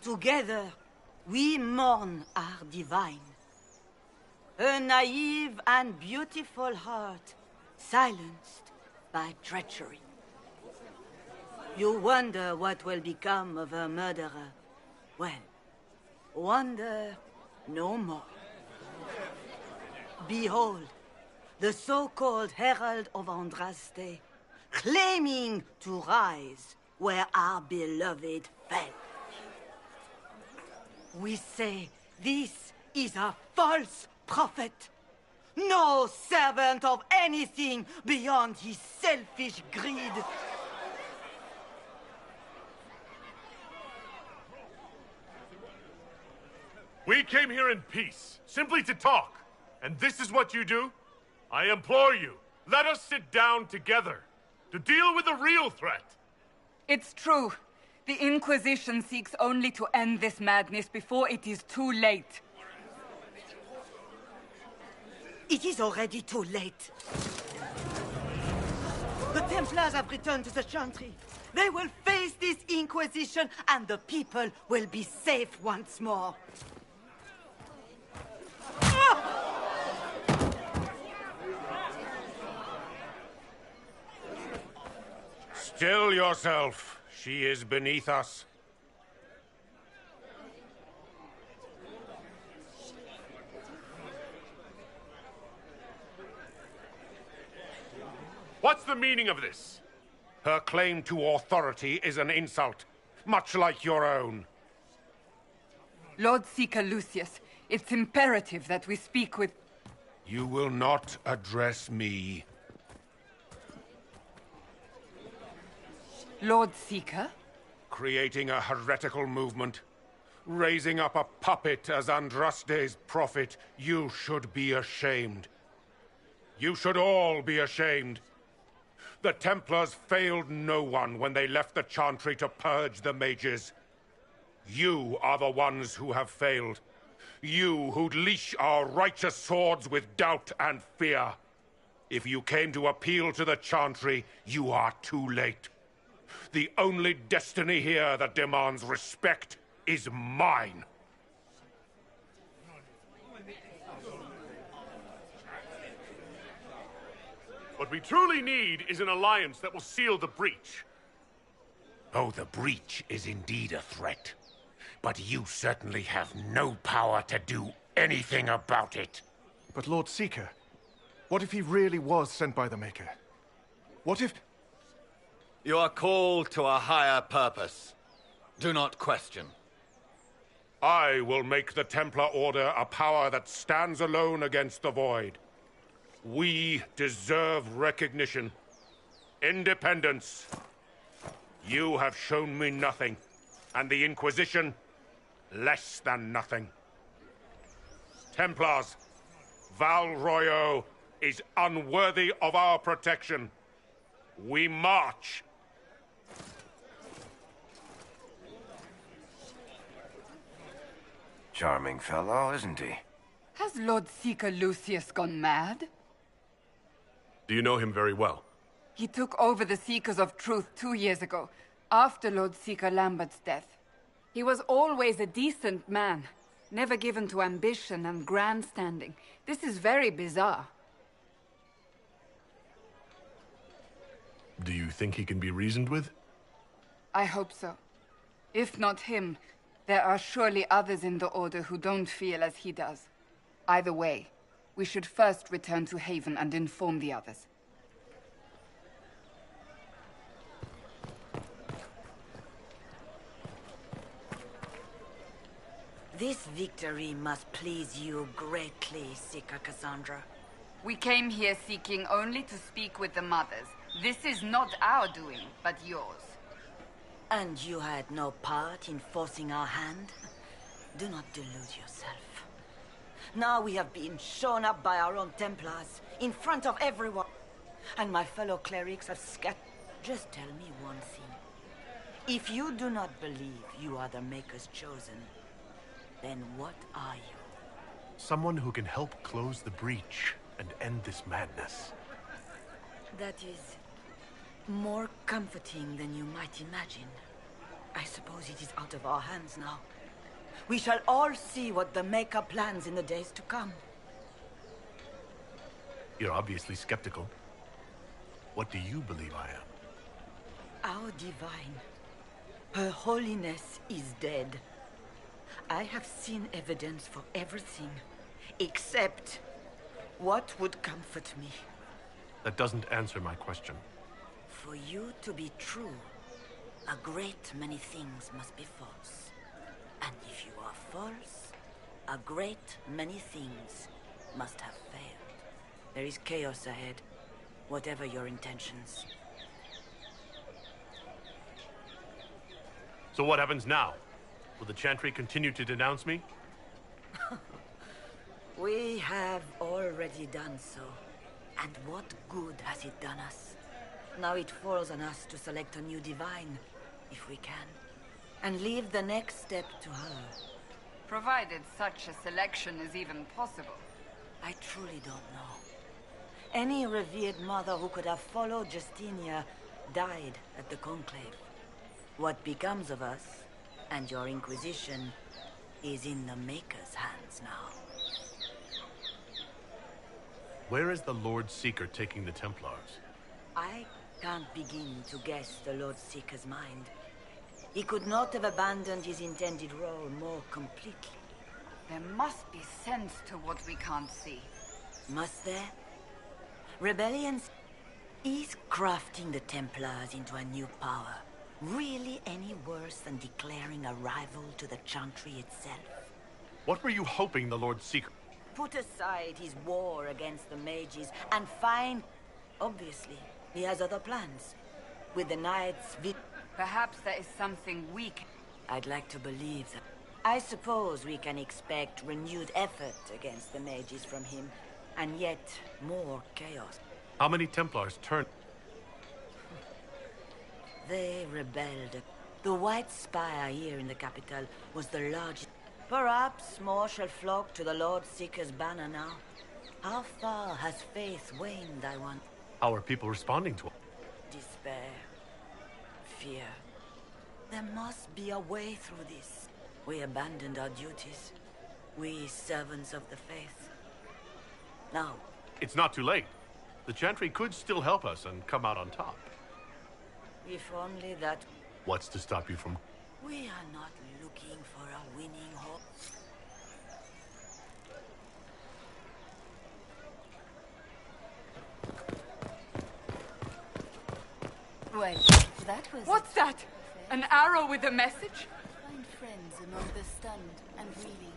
[SPEAKER 16] Together, we mourn our divine. A naive and beautiful heart, silenced by treachery. You wonder what will become of a murderer. Well, wonder no more. Behold, the so-called Herald of Andraste, claiming to rise where our beloved fell. We say this is a false prophet, no servant of anything beyond his selfish greed.
[SPEAKER 5] We came here in peace, simply to talk. And this is what you do? I implore you, let us sit down together to deal with the real threat.
[SPEAKER 2] It's true. The Inquisition seeks only to end this madness before it is too late.
[SPEAKER 17] It is already too late. The Templars have returned to the Chantry. They will face this Inquisition, and the people will be safe once more.
[SPEAKER 18] Still yourself. She is beneath us.
[SPEAKER 5] What's the meaning of this?
[SPEAKER 18] Her claim to authority is an insult, much like your own.
[SPEAKER 2] Lord Seeker Lucius, it's imperative that we speak with...
[SPEAKER 18] You will not address me.
[SPEAKER 2] Lord Seeker?
[SPEAKER 18] Creating a heretical movement. Raising up a puppet as Andraste's prophet. You should be ashamed. You should all be ashamed. The Templars failed no one when they left the Chantry to purge the mages. You are the ones who have failed. You who'd leash our righteous swords with doubt and fear. If you came to appeal to the Chantry, you are too late. The only destiny here that demands respect is mine.
[SPEAKER 5] What we truly need is an alliance that will seal the breach.
[SPEAKER 18] Oh, the breach is indeed a threat. But you certainly have no power to do anything about it.
[SPEAKER 19] But Lord Seeker, what if he really was sent by the Maker? What if...
[SPEAKER 24] You are called to a higher purpose. Do not question.
[SPEAKER 18] I will make the Templar Order a power that stands alone against the Void. We deserve recognition. Independence. You have shown me nothing, and the Inquisition, less than nothing. Templars, Val Royeaux is unworthy of our protection. We march.
[SPEAKER 3] Charming fellow, isn't he?
[SPEAKER 2] Has Lord Seeker Lucius gone mad?
[SPEAKER 5] Do you know him very well?
[SPEAKER 2] He took over the Seekers of Truth 2 years ago, after Lord Seeker Lambert's death. He was always a decent man, never given to ambition and grandstanding. This is very bizarre.
[SPEAKER 5] Do you think he can be reasoned with?
[SPEAKER 2] I hope so. If not him, there are surely others in the Order who don't feel as he does. Either way, we should first return to Haven and inform the others.
[SPEAKER 17] This victory must please you greatly, Seeker Cassandra.
[SPEAKER 2] We came here seeking only to speak with the mothers. This is not our doing, but yours.
[SPEAKER 17] And you had no part in forcing our hand? Do not delude yourself. Now we have been shown up by our own Templars, in front of everyone. And my fellow clerics have Just tell me one thing. If you do not believe you are the Maker's chosen, then what are you?
[SPEAKER 19] Someone who can help close the breach and end this madness.
[SPEAKER 17] That is more comforting than you might imagine. I suppose it is out of our hands now. We shall all see what the Maker plans in the days to come.
[SPEAKER 19] You're obviously skeptical. What do you believe I am?
[SPEAKER 17] Our divine, Her Holiness is dead. I have seen evidence for everything, except what would comfort me.
[SPEAKER 19] That doesn't answer my question.
[SPEAKER 17] For you to be true, a great many things must be false. And if you are false, a great many things must have failed. There is chaos ahead, whatever your intentions.
[SPEAKER 19] So what happens now? Will the Chantry continue to denounce me?
[SPEAKER 17] We have already done so. And what good has it done us? Now it falls on us to select a new divine, if we can. And leave the next step to her.
[SPEAKER 2] Provided such a selection is even possible.
[SPEAKER 17] I truly don't know. Any revered mother who could have followed Justinia died at the Conclave. What becomes of us, and your Inquisition, is in the Maker's hands now.
[SPEAKER 5] Where is the Lord Seeker taking the Templars?
[SPEAKER 17] I can't begin to guess the Lord Seeker's mind. He could not have abandoned his intended role more completely.
[SPEAKER 2] There must be sense to what we can't see.
[SPEAKER 17] Must there? Rebellions is crafting the Templars into a new power really any worse than declaring a rival to the Chantry itself?
[SPEAKER 5] What were you hoping the Lord Seeker...
[SPEAKER 17] Put aside his war against the mages and find... Obviously, he has other plans. With the Knights...
[SPEAKER 2] Perhaps there is something we can...
[SPEAKER 17] I'd like to believe that. I suppose we can expect renewed effort against the mages from him, and yet more chaos.
[SPEAKER 5] How many Templars turned?
[SPEAKER 17] They rebelled. The White Spire here in the capital was the largest. Perhaps more shall flock to the Lord Seeker's banner now. How far has faith waned, I wonder?
[SPEAKER 5] How are people responding to it?
[SPEAKER 17] Despair. Fear. There must be a way through this. We abandoned our duties. We servants of the faith. Now.
[SPEAKER 5] It's not too late. The Chantry could still help us and come out on top.
[SPEAKER 17] If only that...
[SPEAKER 5] What's to stop you from...
[SPEAKER 17] We are not looking for a winning hope.
[SPEAKER 22] Well, that was...
[SPEAKER 2] What's that? An arrow with a message?
[SPEAKER 22] Find friends among the stunned and reeling.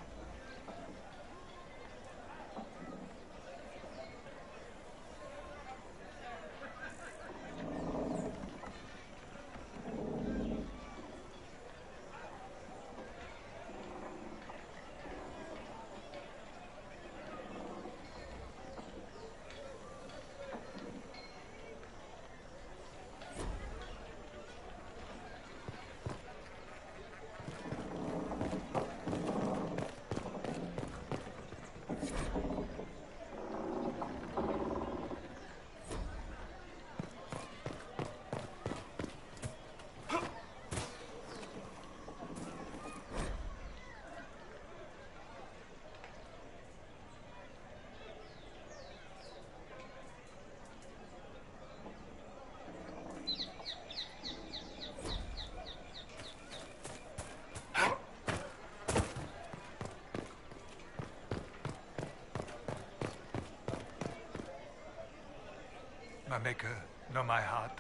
[SPEAKER 15] My Maker, know my heart.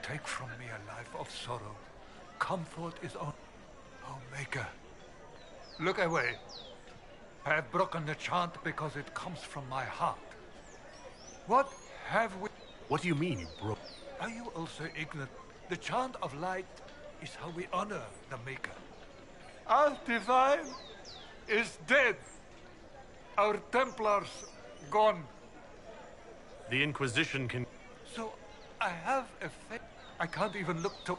[SPEAKER 15] Take from me a life of sorrow. Comfort is on. Oh, Maker, look away. I have broken the chant because it comes from my heart. What have we...
[SPEAKER 5] What do you mean you broke?
[SPEAKER 15] Are you also ignorant? The chant of light is how we honor the Maker. Our divine is dead. Our Templars gone.
[SPEAKER 5] The Inquisition can...
[SPEAKER 15] So, I have a faith. I can't even look to...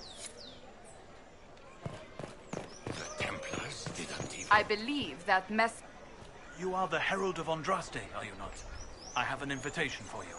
[SPEAKER 4] The Templars didn't even...
[SPEAKER 2] I believe that mess...
[SPEAKER 1] You are the Herald of Andraste, are you not? I have an invitation for you.